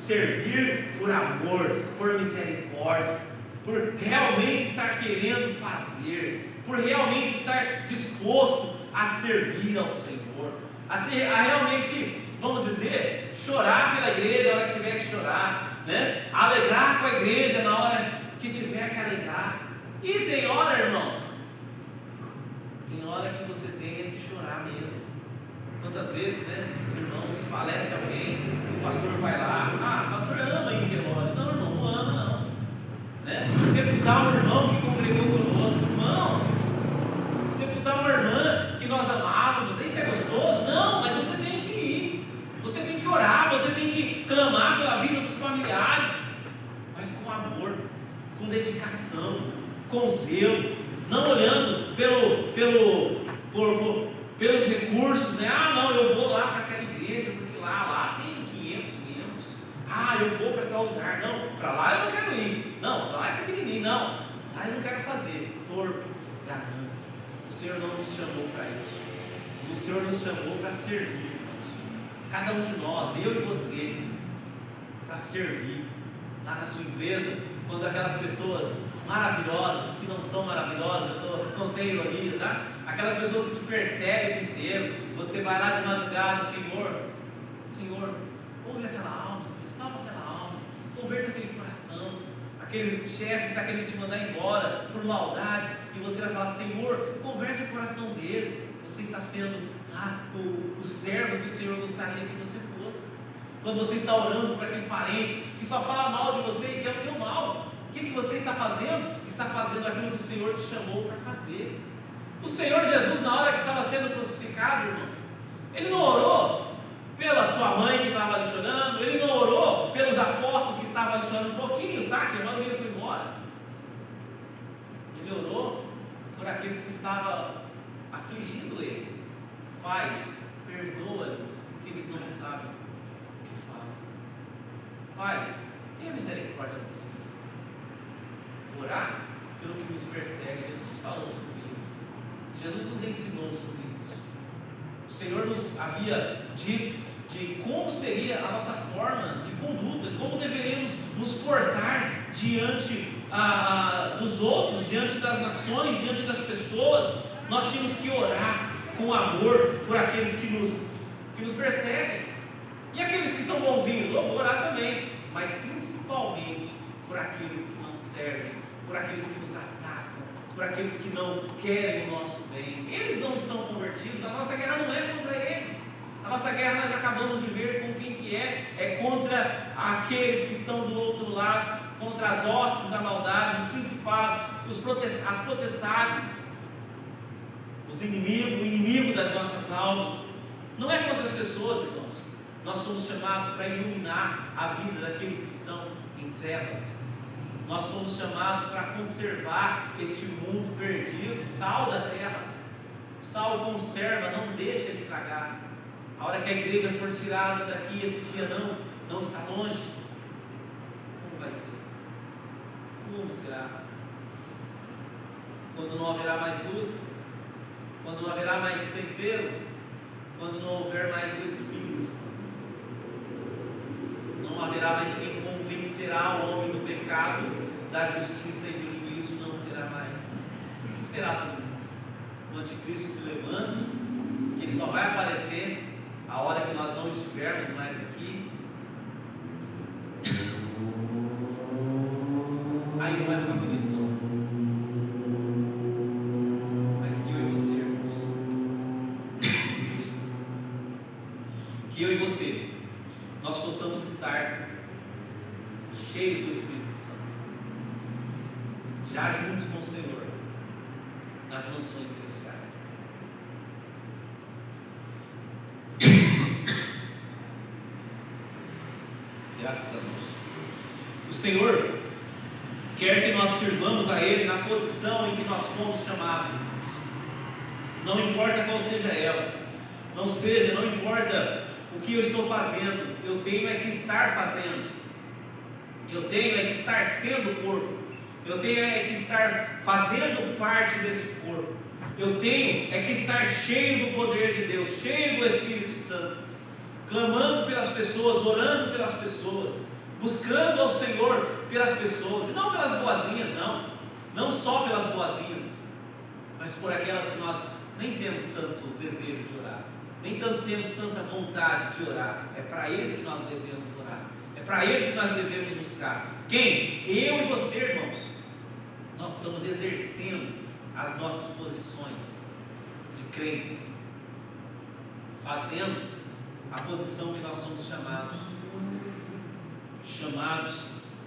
servir por amor, por misericórdia, por realmente estar querendo fazer, por realmente estar disposto a servir ao Senhor, a realmente, vamos dizer, chorar pela igreja na hora que tiver que chorar, né? Alegrar com a igreja na hora que tiver que alegrar. E tem hora, irmãos, tem hora que você tem que chorar mesmo. Quantas vezes, né, os irmãos, falece alguém, o pastor vai lá, o pastor ama ir em velório. Não, irmão, não ama não, né? Sepultar um irmão que congregou conosco, irmão, sepultar uma irmã que nós amávamos, isso é gostoso? Não, mas você tem que ir, você tem que orar, você tem que clamar pela vida dos familiares, mas com amor, com dedicação, com zelo, não olhando pelos recursos, né? Não, eu vou lá para aquela igreja, porque lá tem 500 membros. Eu vou para tal lugar. Não, para lá eu não quero ir. Não, para lá é pequenininho. Não, lá eu não quero fazer. Torpe, ganância. O Senhor não nos chamou para isso. O Senhor nos chamou para servir, irmãos. Cada um de nós, eu e você, para servir. Lá na sua empresa, quando aquelas pessoas maravilhosas, que não são maravilosas, não tenho ironia, tá? Aquelas pessoas que te percebem o dia inteiro, você vai lá de madrugada, Senhor, ouve aquela alma, Senhor, salva aquela alma, converta aquele coração, aquele chefe que está querendo te mandar embora por maldade, e você vai falar, Senhor, converte o coração dele. Você está sendo o servo que o Senhor gostaria que você fosse. Quando você está orando por aquele parente que só fala mal de você e quer o teu mal, o que você está fazendo? Está fazendo aquilo que o Senhor te chamou para fazer. O Senhor Jesus, na hora que estava sendo crucificado, irmãos, Ele não orou pela sua mãe que estava ali chorando, Ele não orou pelos apóstolos que estavam ali chorando, pouquinhos, tá? Que a maioria foi embora. Ele orou por aqueles que estavam afligindo Ele. Pai, perdoa-lhes, porque eles não sabem o que fazem. Pai, tenha misericórdia deles. Orar pelo que nos persegue. Jesus falou sobre isso. Jesus nos ensinou sobre isso. O Senhor nos havia dito de como seria a nossa forma de conduta, como deveríamos nos portar diante dos outros, diante das nações, diante das pessoas. Nós tínhamos que orar com amor por aqueles que nos perseguem. E aqueles que são bonzinhos, vamos orar também, mas principalmente por aqueles que não servem, por aqueles que nos atacam, por aqueles que não querem o nosso bem. Eles não estão convertidos, a nossa guerra não é contra eles. A nossa guerra nós já acabamos de ver com quem que é contra aqueles que estão do outro lado, contra as hostes da maldade, os principados, as potestades, o inimigo das nossas almas. Não é contra as pessoas, irmãos. Nós somos chamados para iluminar a vida daqueles que estão em trevas. Nós somos chamados para conservar este mundo perdido, sal da terra. Sal conserva, não deixa estragar. A hora que a igreja for tirada daqui, esse dia não está longe. Como vai ser? Como será? Quando não haverá mais luz, quando não haverá mais tempero, quando não houver mais o Espírito Santo, não haverá mais quem convencerá o homem do pecado, da justiça e do juízo, não terá mais. O que será do mundo? O anticristo se levanta, que ele só vai aparecer a hora que nós não estivermos mais aqui. Aí não vai ficar bonito não. Mas que eu e você, irmãos, que eu e você, nós possamos estar cheios do Espírito Santo, já juntos com o Senhor, nas mansões celestiais. Graças a Deus. O Senhor quer que nós sirvamos a Ele na posição em que nós fomos chamados. Não importa qual seja ela, não importa o que eu estou fazendo, eu tenho é que estar fazendo, eu tenho é que estar sendo corpo, eu tenho é que estar fazendo parte desse corpo, eu tenho é que estar cheio do poder de Deus, cheio do Espírito Santo, clamando pelas pessoas, orando pelas pessoas, buscando ao Senhor pelas pessoas, e não pelas boazinhas, não só pelas boazinhas, mas por aquelas que nós nem temos tanto desejo de orar, nem temos tanta vontade de orar. É para eles que nós devemos orar, é para eles que nós devemos buscar. Quem? Eu e você, irmãos. Nós estamos exercendo as nossas posições de crentes, fazendo a posição que nós somos chamados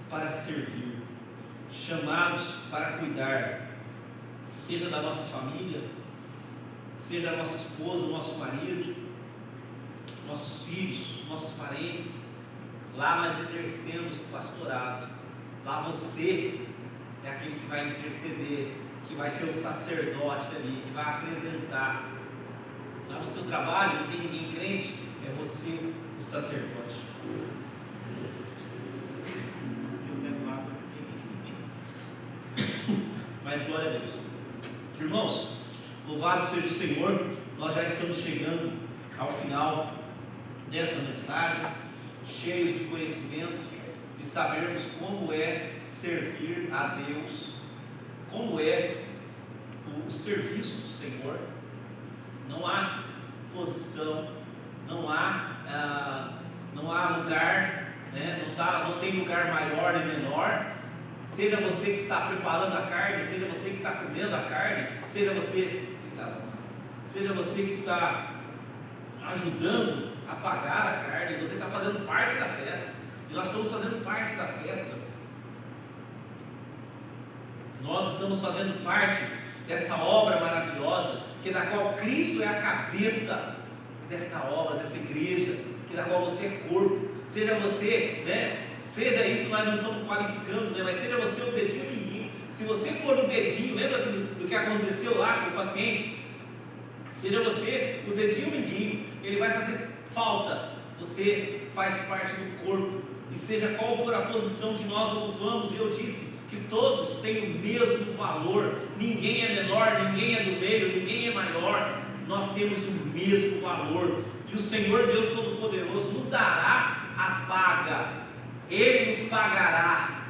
para servir, chamados para cuidar, seja da nossa família, seja a nossa esposa, o nosso marido, nossos filhos, nossos parentes. Lá nós exercemos o pastorado. Lá você é aquele que vai interceder, que vai ser o sacerdote ali, que vai apresentar. Lá no seu trabalho, não tem ninguém crente, é você o sacerdote. Eu tenho água aqui. Mas glória a Deus. Irmãos, louvado seja o Senhor, nós já estamos chegando ao final desta mensagem, cheios de conhecimento, de sabermos como é servir a Deus, como é o serviço do Senhor. Não há posição, não há lugar, né? Não tem lugar maior e menor. Seja você que está preparando a carne, seja você que está comendo a carne, seja você que está ajudando a pagar a carne, você está fazendo parte da festa, e nós estamos fazendo parte da festa. Nós estamos fazendo parte dessa obra maravilhosa, da qual Cristo é a cabeça desta obra, dessa igreja, da qual você é corpo. Seja você, né? Seja isso, nós não estamos qualificando, né? Mas seja você o dedinho mindinho. Se você for o dedinho, lembra do que aconteceu lá com o paciente? Seja você o dedinho mindinho, ele vai fazer falta. Você faz parte do corpo. E seja qual for a posição que nós ocupamos, e eu disse que todos têm o mesmo valor. Ninguém é menor, ninguém é do meio, ninguém é maior. Nós temos o mesmo valor. E o Senhor Deus Todo-Poderoso nos dará a paga. Ele nos pagará,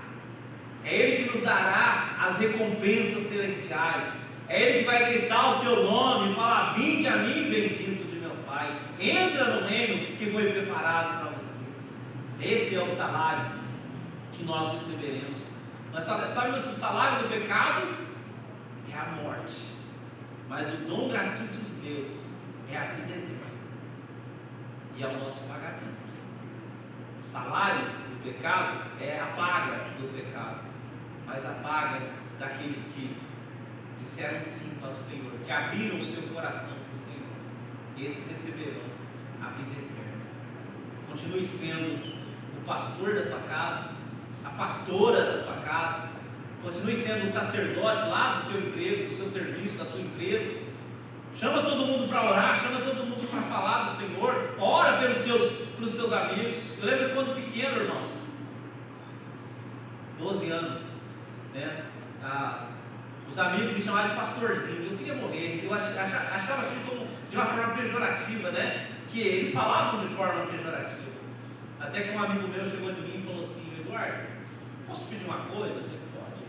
é Ele que nos dará as recompensas celestiais, é Ele que vai gritar o teu nome e falar: vinde a mim, bendito de meu Pai, entra no reino que foi preparado para você. Esse é o salário que nós receberemos. Nós sabemos que o salário do pecado é a morte, mas o dom gratuito de Deus é a vida eterna, e é o nosso pagamento. O salário do pecado é a paga do pecado, mas a paga daqueles que disseram sim para o Senhor, que abriram o seu coração para o Senhor, esses receberão a vida eterna. Continue sendo o pastor da sua casa, a pastora da sua casa, continue sendo o sacerdote lá do seu emprego, do seu serviço, da sua empresa. Chama todo mundo para orar, chama todo mundo para falar do Senhor, ora pelos seus amigos. Eu lembro quando pequeno, irmãos, 12 anos, né? Os amigos me chamavam de pastorzinho. Eu queria morrer, eu achava aquilo como de uma forma pejorativa, né? Que eles falavam de forma pejorativa. Até que um amigo meu chegou de mim e falou assim: Eduardo, posso pedir uma coisa? Eu falei: pode.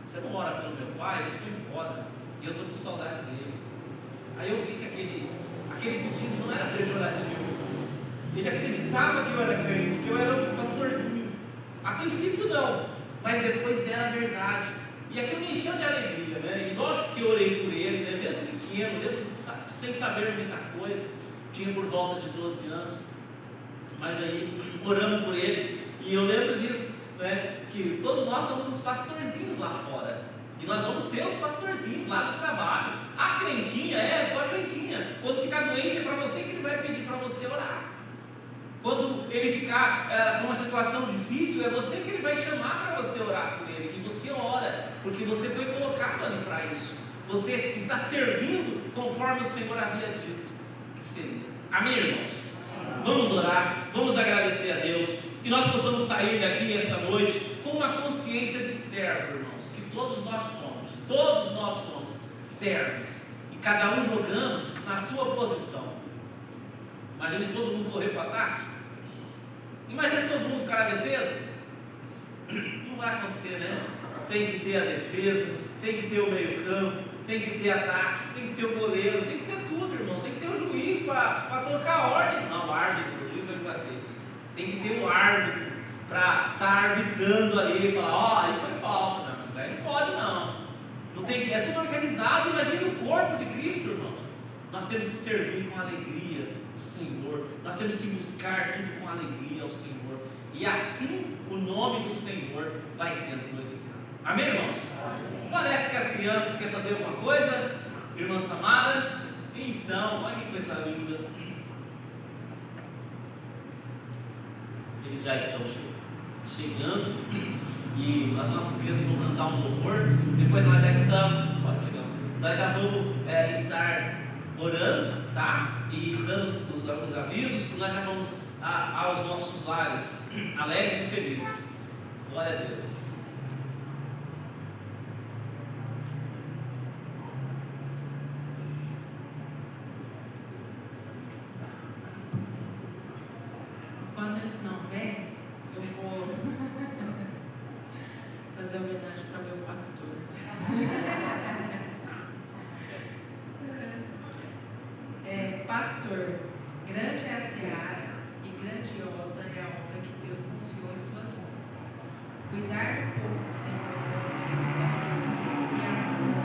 Você não ora pelo meu pai? Ele foi embora e eu estou com saudade dele. Aí eu vi que aquele pedido não era pejorativo. Ele acreditava que eu era crente, que eu era um pastorzinho. A princípio não, mas depois era verdade. E aquilo me encheu de alegria, né? E lógico que eu orei por ele, né? Mesmo pequeno, mesmo sem saber muita coisa. Tinha por volta de 12 anos. Mas aí, orando por ele, e eu lembro disso, né? Que todos nós somos os pastorzinhos lá fora. E nós vamos ser os pastorzinhos lá do trabalho. A crentinha, só a crentinha. Quando ficar doente é para você que ele vai pedir para você orar. Quando ele ficar com uma situação difícil, é você que ele vai chamar para você orar por ele. E você ora, porque você foi colocado ali para isso. Você está servindo conforme o Senhor havia dito que seria. Amém, irmãos? Vamos orar, vamos agradecer a Deus. Que nós possamos sair daqui essa noite com uma consciência de servo, irmãos. Que todos nós somos servos. E cada um jogando na sua posição. Imagina se todo mundo correr para o ataque. Imagina se todo mundo ficar na defesa. Não vai acontecer, né? Tem que ter a defesa, tem que ter o meio campo, tem que ter ataque, tem que ter o goleiro, tem que ter tudo, irmão. Tem que ter o juiz para colocar a ordem. Não, o árbitro, o juiz vai me bater. Tem que ter o árbitro para estar arbitrando ali e falar, aí foi falta. Não pode não. Não tem que, é tudo organizado. Imagine o corpo de Cristo, irmãos. Nós temos que servir com alegria o Senhor. Nós temos que buscar tudo com alegria ao Senhor. E assim o nome do Senhor vai sendo glorificado. Amém, irmãos? Amém. Parece que as crianças querem fazer alguma coisa, irmã Samara. Então, olha que coisa linda. Eles já estão chegando. E as nossas crianças vão cantar um louvor. Depois nós já estamos. Olha que legal. Nós já vamos estar orando, tá? E dando os avisos. Nós já vamos aos nossos lares alegres e felizes. Glória a Deus. Quando eles não vêm, eu vou fazer homenagem para meu pastor. Pastor, grande é a seara e grandiosa é a obra que Deus confiou em suas mãos. Cuidar do povo do Senhor conseguimos sabedoria e amor.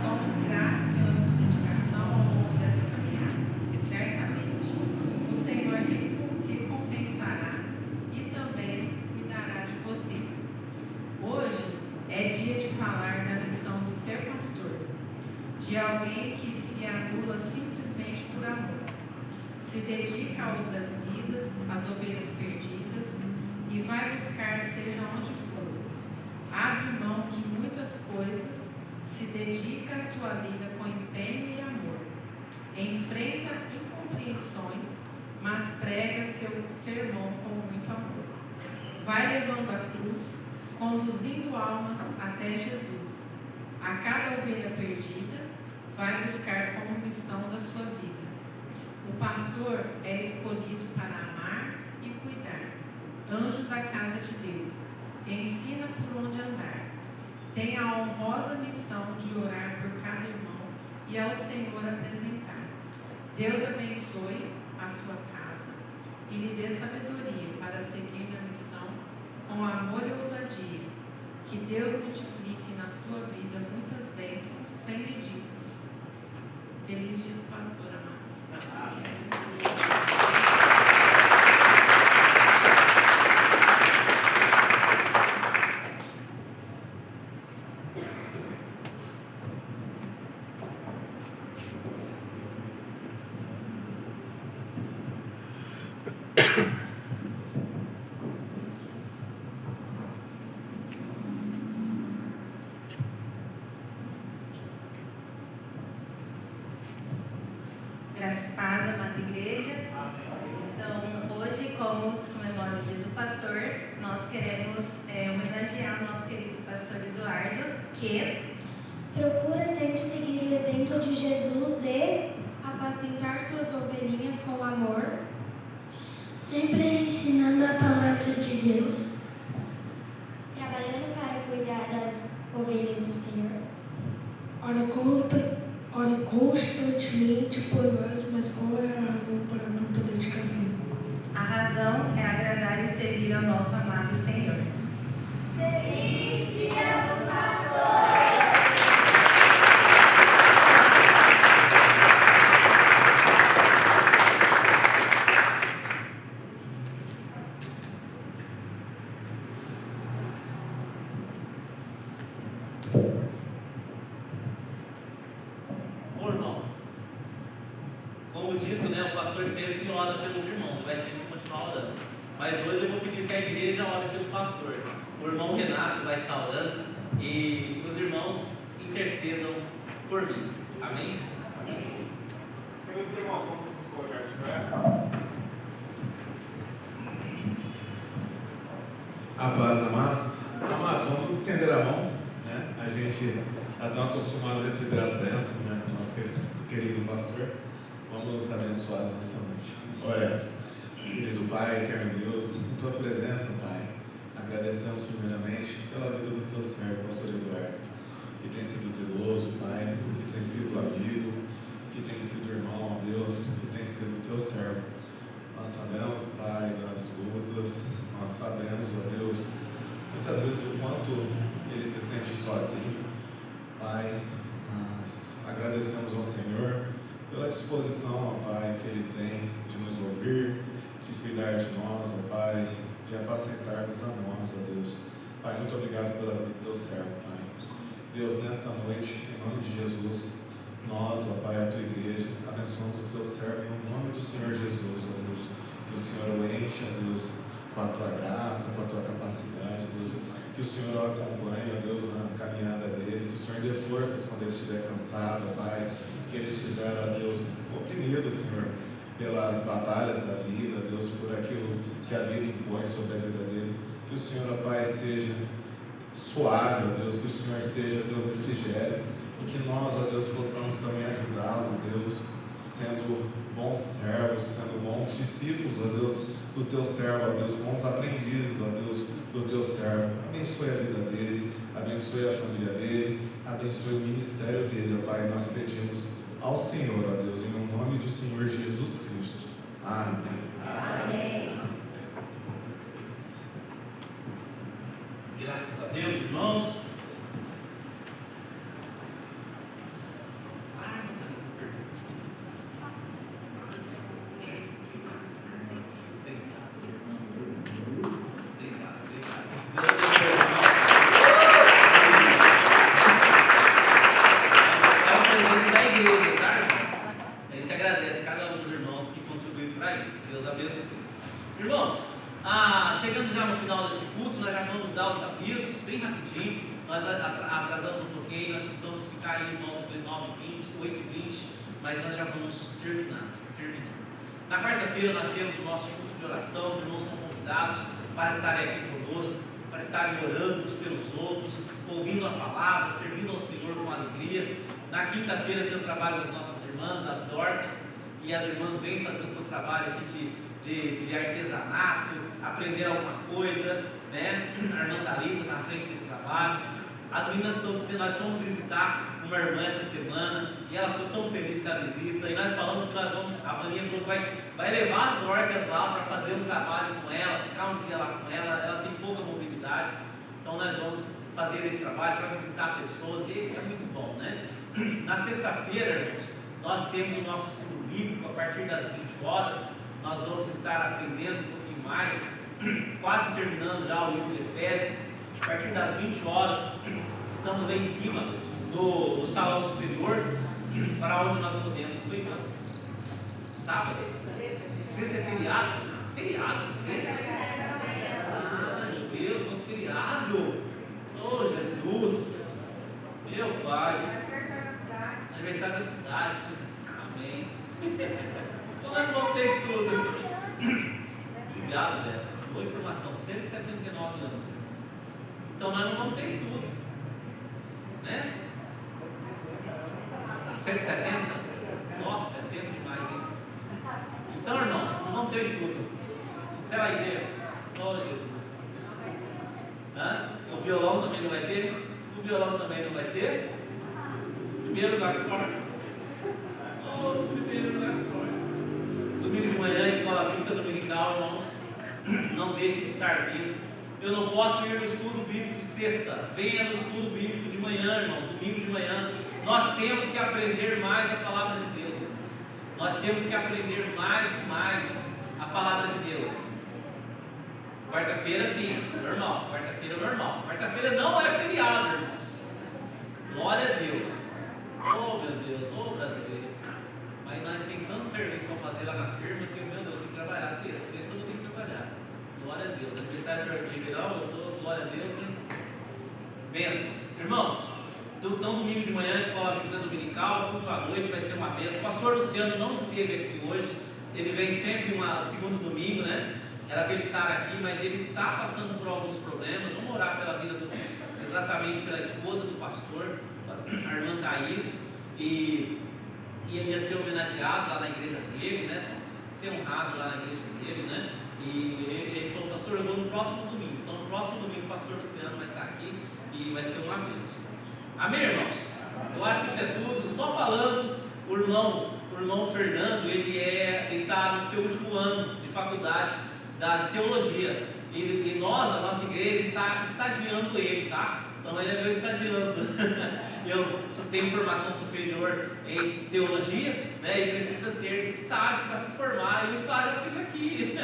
Somos gratos pela sua dedicação ao longo dessa caminhada. E certamente o Senhor recompensará e também cuidará de você. Hoje é dia de falar da missão de ser pastor, de alguém que se anula simplesmente por amor, se dedica a outras vidas, às ovelhas perdidas, e vai buscar seja onde for. Abre mão de muitas coisas, se dedica à sua vida com empenho e amor. Enfrenta incompreensões, mas prega seu sermão com muito amor. Vai levando a cruz, conduzindo almas até Jesus. A cada ovelha perdida, vai buscar como missão da sua vida. O pastor é escolhido para amar e cuidar. Anjo da casa de Deus, ensina por onde andar. Tem a honrosa missão de orar por cada irmão e ao Senhor apresentar. Deus abençoe a sua casa e lhe dê sabedoria para seguir na missão com amor e ousadia. Que Deus multiplique na sua vida muitas bênçãos sem medidas. Feliz dia do pastor amado. Graça e paz, amada igreja. Então, hoje, como se comemora o dia do pastor, nós queremos homenagear o nosso querido pastor Eduardo, que procura sempre seguir o exemplo de Jesus e apacentar suas ovelhinhas com amor, sempre ensinando a palavra de Deus, trabalhando para cuidar das ovelhas do Senhor. ora constantemente por nós, mas qual é a razão para tanta dedicação? a razão é agradar e servir ao nosso amado Senhor. Feliz dia do pastor! ora pelos irmãos, vai sempre continuar orando. Mas hoje eu vou pedir que a igreja ore pelo pastor. O irmão Renato vai estar orando e os irmãos intercedam por mim. Amém? Queridos irmãos, vamos nos colocar de pé. A paz, amados. Amados, vamos estender a mão, né? A gente está tão acostumado a receber as bênçãos, né? Do nosso querido pastor. Vamos nos abençoar nessa noite. Oremos. Querido Pai, eterno Deus, em Tua presença, Pai, agradecemos primeiramente pela vida do Teu servo, pastor Eduardo, que tem sido zeloso, Pai, que tem sido amigo, que tem sido irmão, ó Deus, que tem sido Teu servo. Nós sabemos, Pai, das lutas, nós sabemos, ó Deus, muitas vezes do quanto ele se sente sozinho, Pai, mas agradecemos ao Senhor pela disposição, ó Pai, que Ele tem de nos ouvir, de cuidar de nós, ó Pai, de apacentar-nos a nós, ó Deus. Pai, muito obrigado pela vida do Teu servo, Pai. Deus, nesta noite, em nome de Jesus, nós, ó Pai, a Tua igreja, abençoamos o Teu servo em nome do Senhor Jesus, ó Deus. Que o Senhor o encha, Deus, com a Tua graça, com a Tua capacidade, Deus. Que o Senhor o acompanhe, ó Deus, na caminhada dele. Que o Senhor dê forças quando ele estiver cansado, ó Pai. Que ele estiver, ó Deus, oprimido, Senhor, pelas batalhas da vida, Deus, por aquilo que a vida impõe sobre a vida dele. Que o Senhor, ó Pai, seja suave, ó Deus. Que o Senhor seja, Deus, refrigério. E que nós, ó Deus, possamos também ajudá-lo, Deus, sendo bons servos, sendo bons discípulos, ó Deus, do Teu servo, ó Deus, bons aprendizes, ó Deus, do Teu servo. Abençoe a vida dele, abençoe a família dele, abençoe o ministério dele, ó Pai. Nós pedimos ao Senhor, ó Deus, em nome do Senhor Jesus Cristo. Amém. Amém. Graças a Deus, irmãos. Chegando já no final desse culto, nós já vamos dar os avisos bem rapidinho. Nós atrasamos um pouquinho, nós precisamos ficar aí em volta de 9h20, 8h20, mas nós já vamos terminar. Na quarta-feira nós temos o nosso culto de oração, os irmãos estão convidados para estarem aqui conosco, para estarem orando uns pelos outros, ouvindo a palavra, servindo ao Senhor com alegria. Na quinta-feira tem o trabalho das nossas irmãs, das Dorcas, e as irmãs vêm fazer o seu trabalho aqui de artesanato, aprender alguma coisa, né? A irmã Thalita na frente desse trabalho. As meninas estão dizendo, nós vamos visitar uma irmã essa semana, e ela ficou tão feliz com a visita, e nós falamos que nós vamos, a Maninha falou que vai levar as Dorcas lá para fazer um trabalho com ela, ficar um dia lá com ela tem pouca mobilidade, então nós vamos fazer esse trabalho para visitar pessoas, e é muito bom, né? Na sexta-feira, irmãos, nós temos o nosso estudo bíblico, a partir das 20 horas, nós vamos estar aprendendo um pouquinho mais, quase terminando já o livro de Efésios. A partir das 20 horas, estamos lá em cima do salão superior, para onde nós podemos. Foi quando? Sábado? Sexta é feriado? Feriado? Sexta? Ah, meu Deus, quanto feriado! Oh, Jesus! Meu Pai! Aniversário da cidade. Amém. Então nós não vamos ter estudo. Obrigado, Beto. Boa informação. 179 anos. Então nós não vamos ter estudo. Né? 170? Nossa, é tempo demais, hein? Então, irmãos, não vamos ter estudo. Será aí, oh, Jesus. Hã? O violão também não vai ter? O violão também não vai ter? Primeiro da corda. Oh, primeiro da corda. Domingo de manhã, escola bíblica dominical, irmãos. Não deixe de estar vindo. Eu não posso ir no estudo bíblico de sexta. Venha no estudo bíblico de manhã, irmãos. Domingo de manhã. Nós temos que aprender mais a palavra de Deus. Nós temos que aprender mais e mais a palavra de Deus. Quarta-feira, sim, normal. Quarta-feira, normal. Quarta-feira não é feriado, irmãos. Glória a Deus. Oh, meu Deus. Oh, brasileiro. Aí nós temos tanto serviço para fazer lá na firma que, meu Deus, eu tenho que trabalhar. Se eu não tenho que trabalhar. Glória a Deus. Aniversário de verão, eu estou, glória a Deus, mas bênção. Irmãos, então domingo de manhã, escola bíblica dominical, culto à noite, vai ser uma bênção. O pastor Luciano não esteve aqui hoje, ele vem sempre segundo domingo, né? Era para ele estar aqui, mas ele está passando por alguns problemas. Vamos orar pela vida exatamente pela esposa do pastor, a irmã Thaís, e ele ia ser homenageado lá na igreja dele, né? Ser honrado lá na igreja dele, né? E ele falou, pastor, eu vou no próximo domingo. Então no próximo domingo o pastor Luciano vai estar aqui e vai ser uma bênção. Amém, irmãos? Eu acho que isso é tudo. Só falando, o irmão Fernando, ele está no seu último ano de faculdade de teologia. E nós, a nossa igreja, está estagiando ele, tá? Então ele é meu estagiando. Eu tenho formação superior em teologia, né? E precisa ter estágio para se formar. E o estágio eu fiz aqui.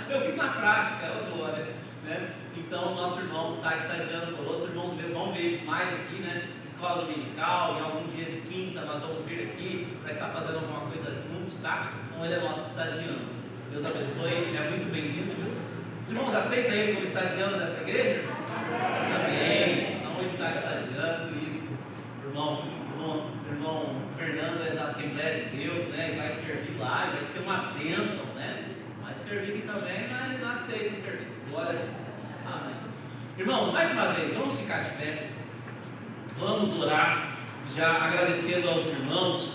Eu fiz na prática, glória, né? Então o nosso irmão está estagiando conosco. Os irmãos vão ver mais aqui, né? Escola dominical, em algum dia de quinta nós vamos vir aqui para estar fazendo alguma coisa juntos, tá? Então ele é nosso estagiando. Deus abençoe, ele é muito bem-vindo, viu? Os irmãos aceitam ele como estagiando dessa igreja? Amém. Então ele está estagiando, isso. O irmão Fernando é da Assembleia de Deus, né? Ele vai servir lá, e vai ser uma bênção, né? Vai servir aqui também, mas não aceita o serviço. Glória a Deus. Amém. Irmão, mais uma vez, vamos ficar de pé. Vamos orar, já agradecendo aos irmãos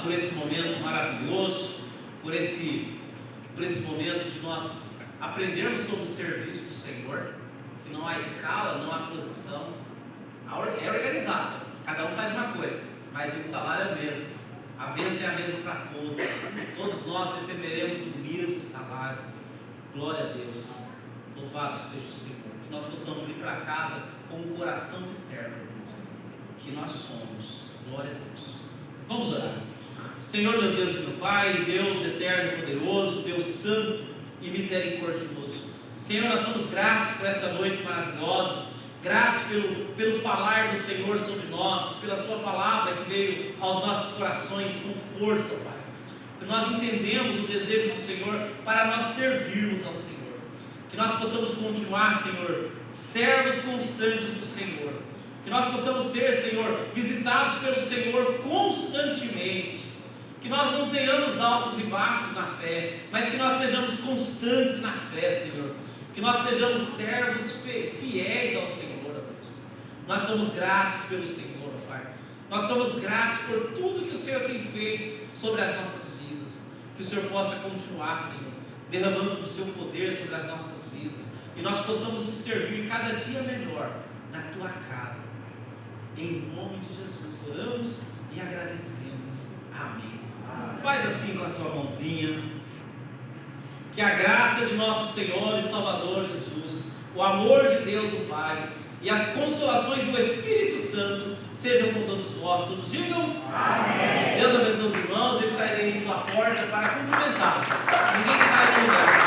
por esse momento maravilhoso, por esse momento de nós aprendermos sobre o serviço do Senhor, que não há escala, não há posição, é organizado, cada um faz uma coisa, mas o salário é o mesmo, a bênção é a mesma para todos nós receberemos o mesmo salário. Glória a Deus, louvado seja o Senhor, que nós possamos ir para casa com um coração de servo, que nós somos. Glória a Deus. Vamos orar. Senhor, meu Deus e meu Pai, Deus eterno e poderoso, Deus santo e misericordioso. Senhor, nós somos gratos por esta noite maravilhosa, gratos pelo falar do Senhor sobre nós, pela sua palavra que veio aos nossos corações com força, Pai. Que nós entendemos o desejo do Senhor para nós servirmos ao Senhor. Que nós possamos continuar, Senhor, servos constantes do Senhor. Que nós possamos ser, Senhor, visitados pelo Senhor constantemente. Que nós não tenhamos altos e baixos na fé, mas que nós sejamos constantes na fé, Senhor. Que nós sejamos servos fiéis ao Senhor, Deus. Nós somos gratos pelo Senhor, Pai. Nós somos gratos por tudo que o Senhor tem feito sobre as nossas vidas. Que o Senhor possa continuar, Senhor, derramando do seu poder sobre as nossas vidas. E nós possamos te servir cada dia melhor na tua casa. Em nome de Jesus, oramos e agradecemos. Amém. Faz assim com a sua mãozinha. Que a graça de nosso Senhor e Salvador Jesus, o amor de Deus o Pai e as consolações do Espírito Santo sejam com todos vós. Todos digam amém. Deus abençoe os irmãos. Eu estarei indo à porta para cumprimentá-los. Ninguém sai do lugar.